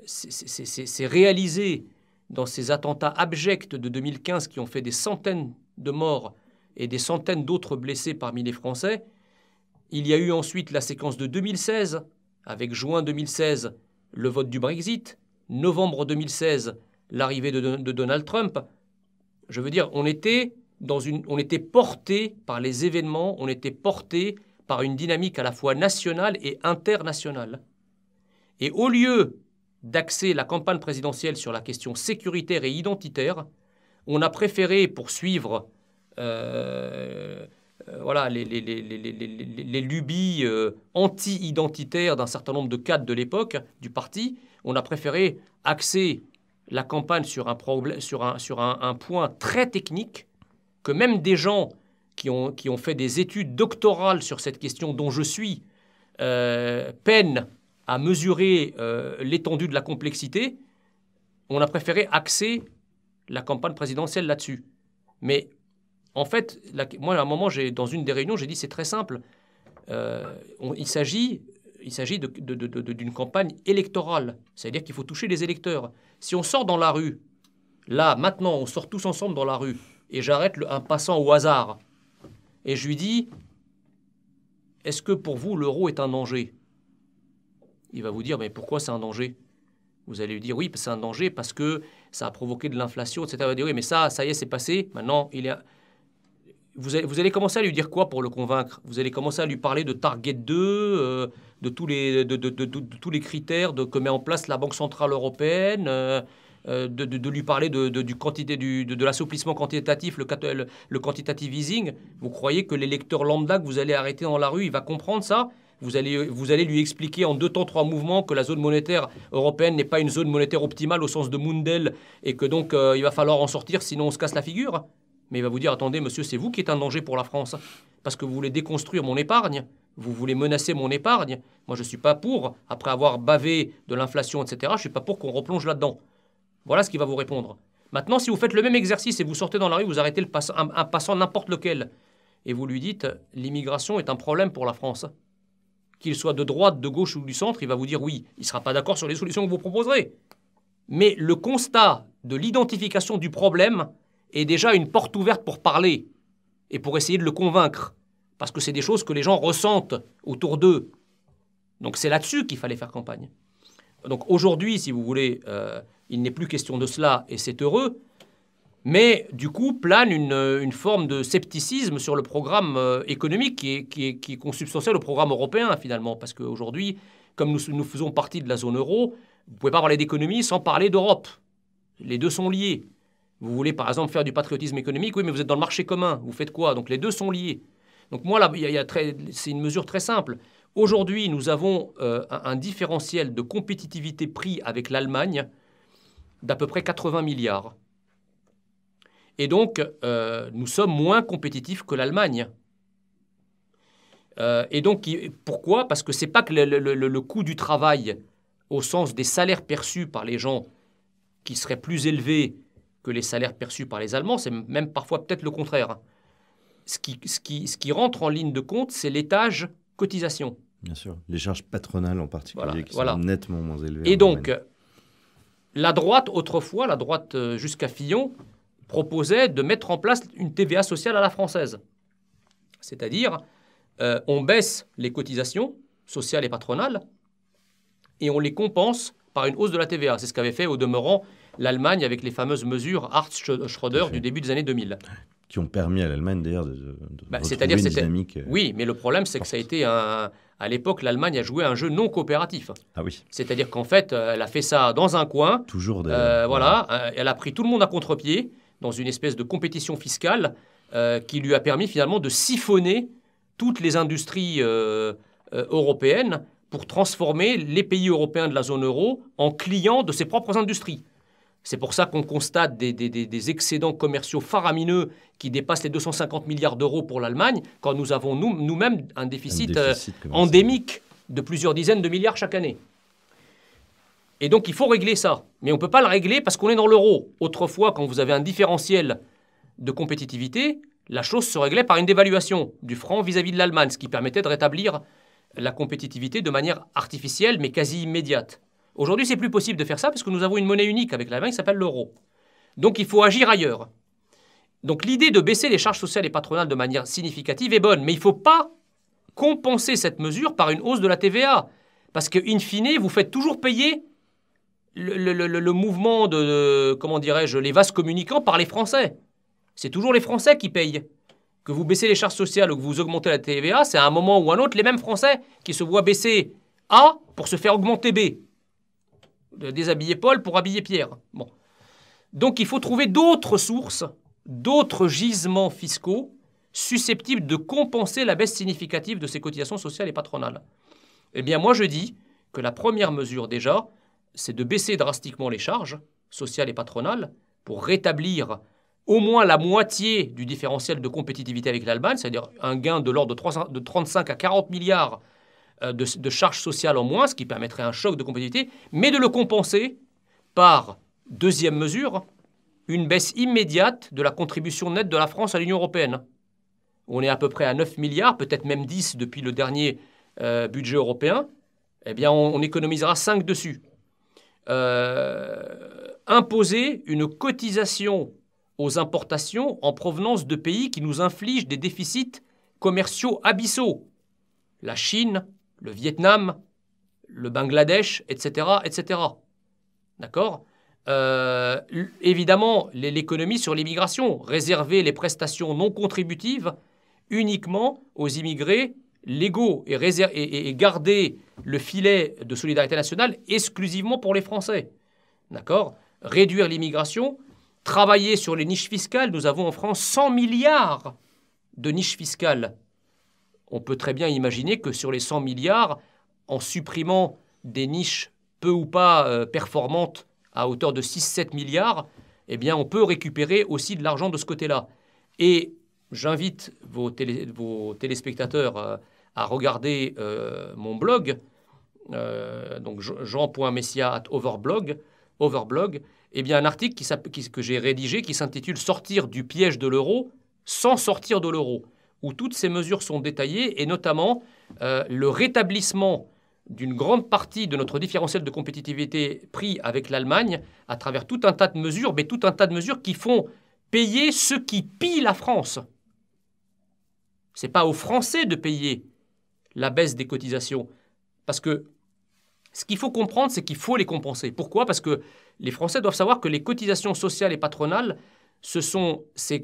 c'est réalisé dans ces attentats abjects de 2015 qui ont fait des centaines de morts et des centaines d'autres blessés parmi les Français. Il y a eu ensuite la séquence de 2016, avec juin 2016, le vote du Brexit, novembre 2016, l'arrivée de Donald Trump. Je veux dire, on était porté par les événements, on était porté par une dynamique à la fois nationale et internationale. Et au lieu d'axer la campagne présidentielle sur la question sécuritaire et identitaire, on a préféré poursuivre les lubies anti-identitaires d'un certain nombre de cadres de l'époque du parti. On a préféré axer la campagne sur un point très technique que même des gens qui ont fait des études doctorales sur cette question dont je suis peinent à mesurer l'étendue de la complexité. On a préféré axer la campagne présidentielle là-dessus. Mais en fait, moi, à un moment, dans une des réunions, j'ai dit c'est très simple. Il s'agit d'une campagne électorale. C'est-à-dire qu'il faut toucher les électeurs. Si on sort dans la rue, là, maintenant, on sort tous ensemble dans la rue, et j'arrête un passant au hasard, et je lui dis, est-ce que pour vous, l'euro est un danger ? Il va vous dire, mais pourquoi c'est un danger ? Vous allez lui dire, oui, c'est un danger parce que ça a provoqué de l'inflation, etc. Il va dire, oui, mais ça y est, c'est passé. Maintenant, vous allez commencer à lui dire quoi pour le convaincre ? Vous allez commencer à lui parler de Target 2, de tous les critères que met en place la Banque Centrale Européenne, de lui parler de l'assouplissement quantitatif, le quantitative easing. Vous croyez que l'électeur lambda que vous allez arrêter dans la rue, il va comprendre ça ? Vous allez lui expliquer en 2 temps 3 mouvements que la zone monétaire européenne n'est pas une zone monétaire optimale au sens de Mundell et que donc il va falloir en sortir sinon on se casse la figure. Mais il va vous dire, attendez monsieur, c'est vous qui êtes un danger pour la France parce que vous voulez déconstruire mon épargne, vous voulez menacer mon épargne. Moi je ne suis pas pour, après avoir bavé de l'inflation, etc., je ne suis pas pour qu'on replonge là-dedans. Voilà ce qu'il va vous répondre. Maintenant, si vous faites le même exercice et vous sortez dans la rue, vous arrêtez un passant n'importe lequel et vous lui dites, l'immigration est un problème pour la France. Qu'il soit de droite, de gauche ou du centre, il va vous dire oui. Il ne sera pas d'accord sur les solutions que vous proposerez. Mais le constat de l'identification du problème est déjà une porte ouverte pour parler et pour essayer de le convaincre. Parce que c'est des choses que les gens ressentent autour d'eux. Donc c'est là-dessus qu'il fallait faire campagne. Donc aujourd'hui, si vous voulez, il n'est plus question de cela et c'est heureux. Mais du coup, plane une forme de scepticisme sur le programme économique qui est consubstantiel au programme européen, finalement. Parce qu'aujourd'hui, comme nous faisons partie de la zone euro, vous ne pouvez pas parler d'économie sans parler d'Europe. Les deux sont liés. Vous voulez, par exemple, faire du patriotisme économique, oui, mais vous êtes dans le marché commun. Vous faites quoi ? Donc les deux sont liés. Donc moi, là, c'est une mesure très simple. Aujourd'hui, nous avons un différentiel de compétitivité prix avec l'Allemagne d'à peu près 80 milliards. Et donc, nous sommes moins compétitifs que l'Allemagne. Et donc, pourquoi ? Parce que ce n'est pas que le coût du travail, au sens des salaires perçus par les gens, qui seraient plus élevés que les salaires perçus par les Allemands, c'est même parfois peut-être le contraire. Ce qui rentre en ligne de compte, c'est l'étage cotisation. Bien sûr, les charges patronales en particulier, qui sont nettement moins élevées. Et donc, la droite, autrefois, la droite jusqu'à Fillon, proposait de mettre en place une TVA sociale à la française. C'est-à-dire, on baisse les cotisations sociales et patronales et on les compense par une hausse de la TVA. C'est ce qu'avait fait au demeurant l'Allemagne avec les fameuses mesures Hartz-Schröder du début des années 2000. Qui ont permis à l'Allemagne d'ailleurs de retrouver une dynamique. Oui, mais le problème c'est que ça a été à l'époque, l'Allemagne a joué un jeu non coopératif. Ah oui. C'est-à-dire qu'en fait, elle a fait ça dans un coin. Toujours elle a pris tout le monde à contre-pied dans une espèce de compétition fiscale qui lui a permis finalement de siphonner toutes les industries européennes pour transformer les pays européens de la zone euro en clients de ses propres industries. C'est pour ça qu'on constate des excédents commerciaux faramineux qui dépassent les 250 milliards d'euros pour l'Allemagne, quand nous avons nous-mêmes un déficit endémique de plusieurs dizaines de milliards chaque année. Et donc, il faut régler ça. Mais on ne peut pas le régler parce qu'on est dans l'euro. Autrefois, quand vous avez un différentiel de compétitivité, la chose se réglait par une dévaluation du franc vis-à-vis de l'Allemagne, ce qui permettait de rétablir la compétitivité de manière artificielle, mais quasi immédiate. Aujourd'hui, c'est plus possible de faire ça parce que nous avons une monnaie unique avec l'Allemagne qui s'appelle l'euro. Donc, il faut agir ailleurs. Donc, l'idée de baisser les charges sociales et patronales de manière significative est bonne, mais il ne faut pas compenser cette mesure par une hausse de la TVA. Parce que, in fine, vous faites toujours payer le mouvement comment dirais-je, les vases communicants par les Français. C'est toujours les Français qui payent. Que vous baissez les charges sociales ou que vous augmentez la TVA, c'est à un moment ou à un autre les mêmes Français qui se voient baisser A pour se faire augmenter B. Déshabiller Paul pour habiller Pierre. Bon. Donc il faut trouver d'autres sources, d'autres gisements fiscaux susceptibles de compenser la baisse significative de ces cotisations sociales et patronales. Eh bien moi je dis que la première mesure déjà, c'est de baisser drastiquement les charges sociales et patronales pour rétablir au moins la moitié du différentiel de compétitivité avec l'Allemagne, c'est-à-dire un gain de l'ordre de 35 à 40 milliards de charges sociales en moins, ce qui permettrait un choc de compétitivité, mais de le compenser par, deuxième mesure, une baisse immédiate de la contribution nette de la France à l'Union européenne. On est à peu près à 9 milliards, peut-être même 10 depuis le dernier budget européen. Eh bien, on économisera 5 dessus. Imposer une cotisation aux importations en provenance de pays qui nous infligent des déficits commerciaux abyssaux. La Chine, le Vietnam, le Bangladesh, etc. etc. D'accord ? Évidemment, l'économie sur l'immigration, réserver les prestations non contributives uniquement aux immigrés légaux et garder le filet de solidarité nationale exclusivement pour les Français. D'accord ? Réduire l'immigration, travailler sur les niches fiscales. Nous avons en France 100 milliards de niches fiscales. On peut très bien imaginer que sur les 100 milliards, en supprimant des niches peu ou pas performantes à hauteur de 6-7 milliards, eh bien on peut récupérer aussi de l'argent de ce côté-là. Et j'invite vos téléspectateurs à regarder mon blog, donc jean.messia@overblog, eh bien un article que j'ai rédigé qui s'intitule « Sortir du piège de l'euro sans sortir de l'euro », où toutes ces mesures sont détaillées, et notamment le rétablissement d'une grande partie de notre différentiel de compétitivité pris avec l'Allemagne à travers tout un tas de mesures, mais tout un tas de mesures qui font payer ceux qui pillent la France. Ce n'est pas aux Français de payer la baisse des cotisations. Parce que ce qu'il faut comprendre, c'est qu'il faut les compenser. Pourquoi ? Parce que les Français doivent savoir que les cotisations sociales et patronales, ce sont ces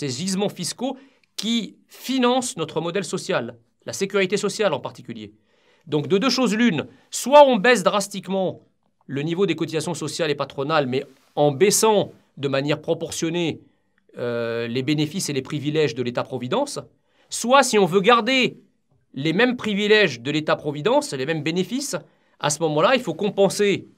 gisements fiscaux qui financent notre modèle social, la sécurité sociale en particulier. Donc de deux choses l'une, soit on baisse drastiquement le niveau des cotisations sociales et patronales, mais en baissant de manière proportionnée les bénéfices et les privilèges de l'État-providence, soit si on veut garder les mêmes privilèges de l'État-providence, les mêmes bénéfices, à ce moment-là, il faut compenser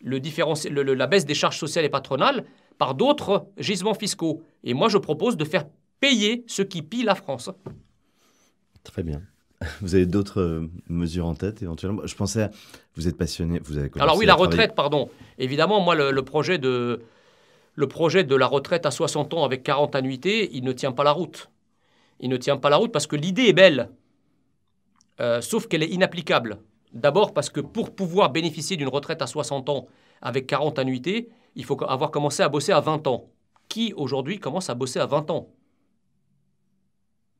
la baisse des charges sociales et patronales par d'autres gisements fiscaux. Et moi, je propose de faire payer ceux qui pillent la France. Très bien. Vous avez d'autres mesures en tête éventuellement ? Je pensais, vous êtes passionné, vous avez commencé. Alors oui, la retraite, pardon. Évidemment, moi, le projet de la retraite à 60 ans avec 40 annuités, il ne tient pas la route. Il ne tient pas la route parce que l'idée est belle, sauf qu'elle est inapplicable. D'abord parce que pour pouvoir bénéficier d'une retraite à 60 ans avec 40 annuités, il faut avoir commencé à bosser à 20 ans. Qui aujourd'hui commence à bosser à 20 ans ?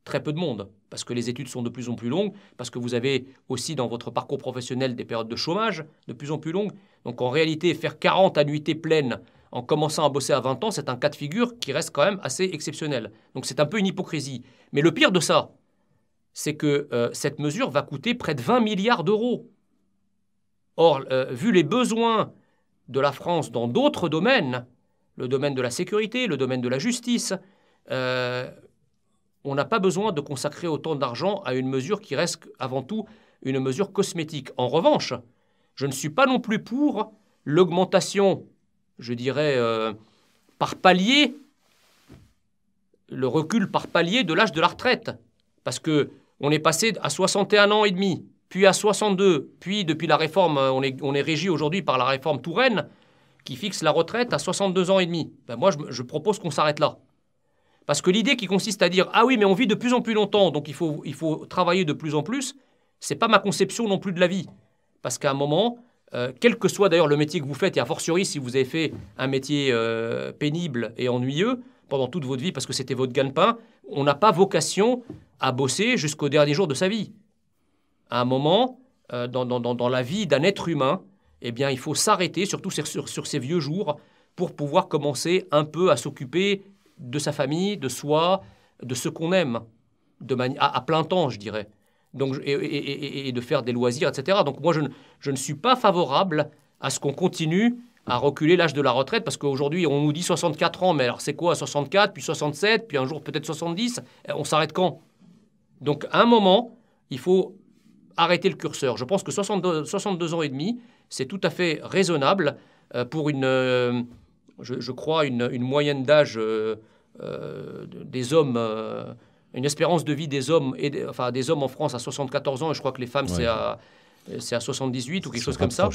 Très peu de monde, parce que les études sont de plus en plus longues, parce que vous avez aussi dans votre parcours professionnel des périodes de chômage de plus en plus longues. Donc en réalité, faire 40 annuités pleines en commençant à bosser à 20 ans, c'est un cas de figure qui reste quand même assez exceptionnel. Donc c'est un peu une hypocrisie. Mais le pire de ça, c'est que cette mesure va coûter près de 20 milliards d'euros. Or, vu les besoins de la France dans d'autres domaines, le domaine de la sécurité, le domaine de la justice, on n'a pas besoin de consacrer autant d'argent à une mesure qui reste avant tout une mesure cosmétique. En revanche, je ne suis pas non plus pour l'augmentation, je dirais, par palier, le recul par palier de l'âge de la retraite. Parce qu'on est passé à 61 ans et demi, puis à 62, puis depuis la réforme, on est régi aujourd'hui par la réforme Touraine, qui fixe la retraite à 62 ans et demi. Ben moi, je propose qu'on s'arrête là. Parce que l'idée qui consiste à dire « Ah oui, mais on vit de plus en plus longtemps, donc il faut travailler de plus en plus », ce n'est pas ma conception non plus de la vie. Parce qu'à un moment, quel que soit d'ailleurs le métier que vous faites, et a fortiori si vous avez fait un métier pénible et ennuyeux pendant toute votre vie parce que c'était votre gagne-pain, on n'a pas vocation à bosser jusqu'au dernier jour de sa vie. À un moment, dans la vie d'un être humain, eh bien, il faut s'arrêter, surtout sur ses vieux jours, pour pouvoir commencer un peu à s'occuper de sa famille, de soi, de ce qu'on aime, à plein temps, je dirais. Donc, et de faire des loisirs, etc. Donc moi, je ne suis pas favorable à ce qu'on continue à reculer l'âge de la retraite, parce qu'aujourd'hui, on nous dit 64 ans, mais alors c'est quoi 64, puis 67, puis un jour peut-être 70, on s'arrête quand? Donc à un moment, il faut arrêter le curseur. Je pense que 62 ans et demi, c'est tout à fait raisonnable pour je crois, une moyenne d'âge des hommes... une espérance de vie des hommes, des hommes en France à 74 ans, et je crois que les femmes, ouais. c'est à 78 ou quelque chose comme ça.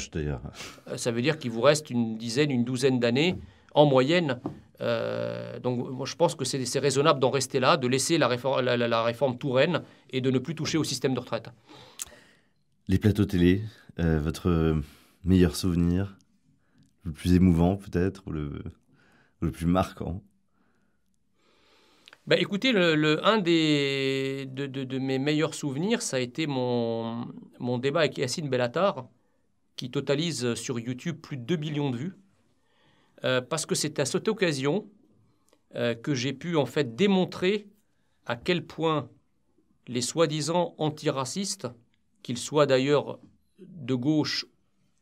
Ça veut dire qu'il vous reste une douzaine d'années en moyenne. Donc moi, je pense que c'est raisonnable d'en rester là, de laisser la réforme Touraine et de ne plus toucher au système de retraite. Les plateaux télé, votre meilleur souvenir, le plus émouvant peut-être, ou le plus marquant? Bah, écoutez, un de mes meilleurs souvenirs, ça a été mon débat avec Yacine Bellatar, qui totalise sur YouTube plus de 2 millions de vues, parce que c'est à cette occasion que j'ai pu en fait démontrer à quel point les soi-disant antiracistes, qu'ils soient d'ailleurs de gauche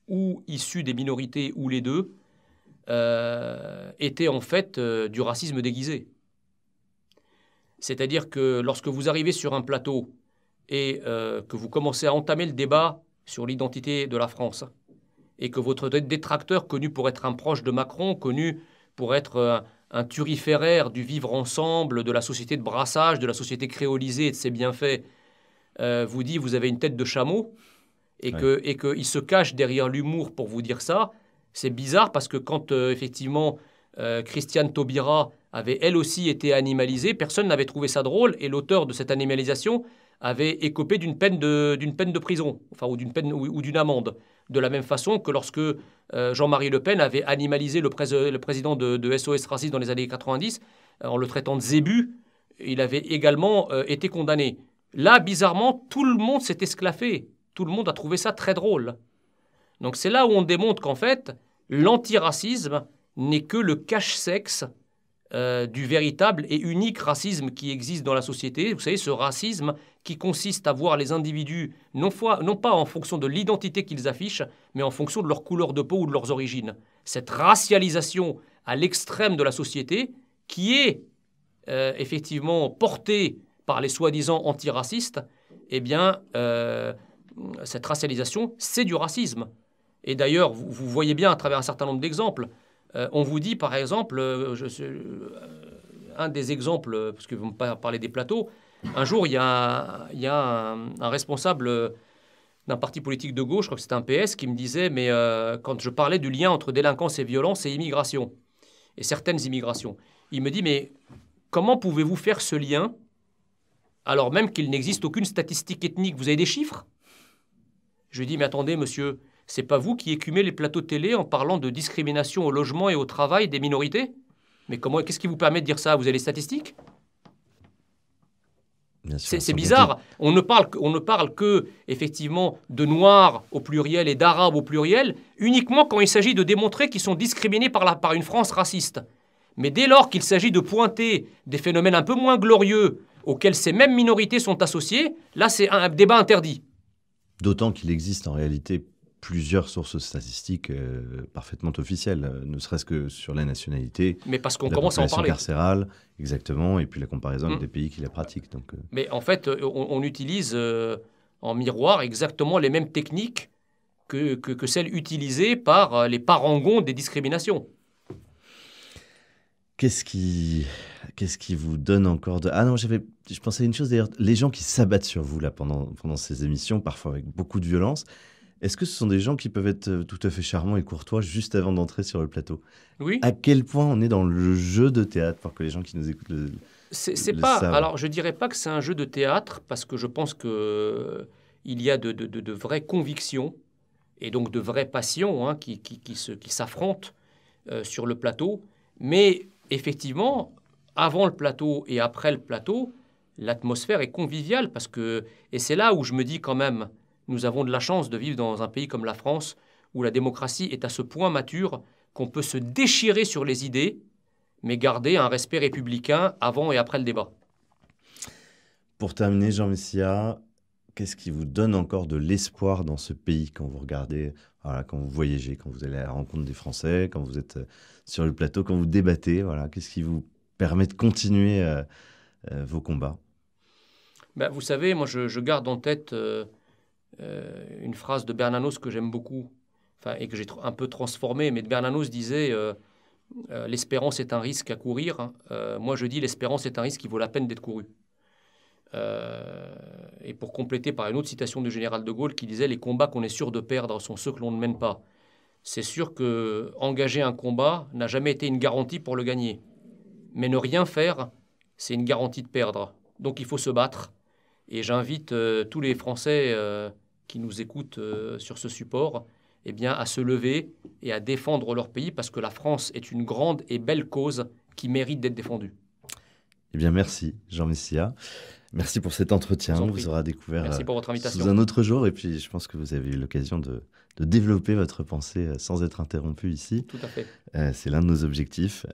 ou issus des minorités ou les deux, étaient en fait du racisme déguisé. C'est-à-dire que lorsque vous arrivez sur un plateau et que vous commencez à entamer le débat sur l'identité de la France, et que votre détracteur, connu pour être un proche de Macron, connu pour être un turiféraire du vivre ensemble, de la société de brassage, de la société créolisée et de ses bienfaits, vous dit vous avez une tête de chameau, et qu'il se cache derrière l'humour pour vous dire ça, c'est bizarre parce que quand effectivement Christiane Taubira avait elle aussi été animalisée, personne n'avait trouvé ça drôle, et l'auteur de cette animalisation avait écopé d'une peine de prison, enfin, ou d'une peine ou d'une amende. De la même façon que lorsque Jean-Marie Le Pen avait animalisé le président de SOS Racisme dans les années 90, en le traitant de zébu, il avait également été condamné. Là, bizarrement, tout le monde s'est esclaffé. Tout le monde a trouvé ça très drôle. Donc c'est là où on démontre qu'en fait, l'antiracisme n'est que le cache-sexe du véritable et unique racisme qui existe dans la société. Vous savez, ce racisme qui consiste à voir les individus non pas en fonction de l'identité qu'ils affichent, mais en fonction de leur couleur de peau ou de leurs origines. Cette racialisation à l'extrême de la société qui est effectivement portée par les soi-disant antiracistes, eh bien, cette racialisation, c'est du racisme. Et d'ailleurs, vous voyez bien à travers un certain nombre d'exemples, on vous dit, par exemple, un des exemples, parce que vous me parlez des plateaux, un jour, il y a un responsable d'un parti politique de gauche, je crois que c'était un PS, qui me disait, mais quand je parlais du lien entre délinquance et violence et immigration, et certaines immigrations, il me dit, mais comment pouvez-vous faire ce lien alors même qu'il n'existe aucune statistique ethnique? Vous avez des chiffres? Je lui dis, mais attendez, monsieur, c'est pas vous qui écumez les plateaux télé en parlant de discrimination au logement et au travail des minorités? Mais qu'est-ce qui vous permet de dire ça? Vous avez les statistiques? C'est bizarre. On ne parle que, effectivement, de Noirs au pluriel et d'Arabes au pluriel, uniquement quand il s'agit de démontrer qu'ils sont discriminés par une France raciste. Mais dès lors qu'il s'agit de pointer des phénomènes un peu moins glorieux auxquels ces mêmes minorités sont associées, là, c'est un débat interdit. D'autant qu'il existe en réalité plusieurs sources statistiques parfaitement officielles, ne serait-ce que sur la nationalité, Mais parce qu'on la commence à en population parler. carcérale, exactement, et puis la comparaison avec Mm. des pays qui la pratiquent. Donc, Mais en fait, on utilise en miroir exactement les mêmes techniques que celles utilisées par les parangons des discriminations. qu'est-ce qui vous donne encore de... Ah non, je pensais à une chose d'ailleurs, les gens qui s'abattent sur vous là pendant ces émissions, parfois avec beaucoup de violence, est-ce que ce sont des gens qui peuvent être tout à fait charmants et courtois juste avant d'entrer sur le plateau? Oui. À quel point on est dans le jeu de théâtre pour que les gens qui nous écoutent C'est le pas. savent? Alors, je dirais pas que c'est un jeu de théâtre parce que je pense que il y a de vraies convictions et donc de vraies passions qui s'affrontent sur le plateau. Mais effectivement, avant le plateau et après le plateau, l'atmosphère est conviviale parce que et c'est là où je me dis quand même, nous avons de la chance de vivre dans un pays comme la France où la démocratie est à ce point mature qu'on peut se déchirer sur les idées mais garder un respect républicain avant et après le débat. Pour terminer, Jean Messia, qu'est-ce qui vous donne encore de l'espoir dans ce pays quand vous regardez, voilà, quand vous voyagez, quand vous allez à la rencontre des Français, quand vous êtes sur le plateau, quand vous débattez, voilà, qu'est-ce qui vous permet de continuer vos combats? Ben, vous savez, moi je garde en tête une phrase de Bernanos que j'aime beaucoup, enfin, et que j'ai un peu transformée, mais Bernanos disait l'espérance est un risque à courir. Moi je dis l'espérance est un risque qui vaut la peine d'être couru. Et pour compléter par une autre citation du général de Gaulle qui disait les combats qu'on est sûr de perdre sont ceux que l'on ne mène pas. C'est sûr que engager un combat n'a jamais été une garantie pour le gagner. Mais ne rien faire, c'est une garantie de perdre. Donc il faut se battre. Et j'invite tous les Français qui nous écoutent sur ce support eh bien, à se lever et à défendre leur pays parce que la France est une grande et belle cause qui mérite d'être défendue. Eh bien, merci, Jean Messia. Merci pour cet entretien. On vous aura découvert Merci pour votre invitation. sous un autre jour. Et puis, je pense que vous avez eu l'occasion de développer votre pensée sans être interrompu ici. Tout à fait. C'est l'un de nos objectifs.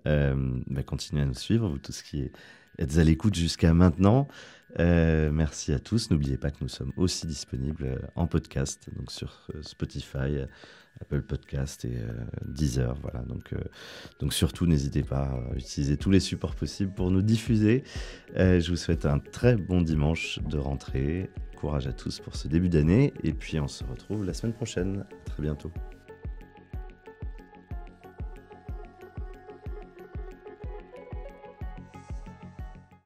Continuez à nous suivre, vous tous qui êtes à l'écoute jusqu'à maintenant. Merci à tous. N'oubliez pas que nous sommes aussi disponibles en podcast, donc sur Spotify, Apple Podcast et Deezer. Voilà. Donc surtout, n'hésitez pas à utiliser tous les supports possibles pour nous diffuser. Je vous souhaite un très bon dimanche de rentrée. Courage à tous pour ce début d'année. Et puis, on se retrouve la semaine prochaine. À très bientôt.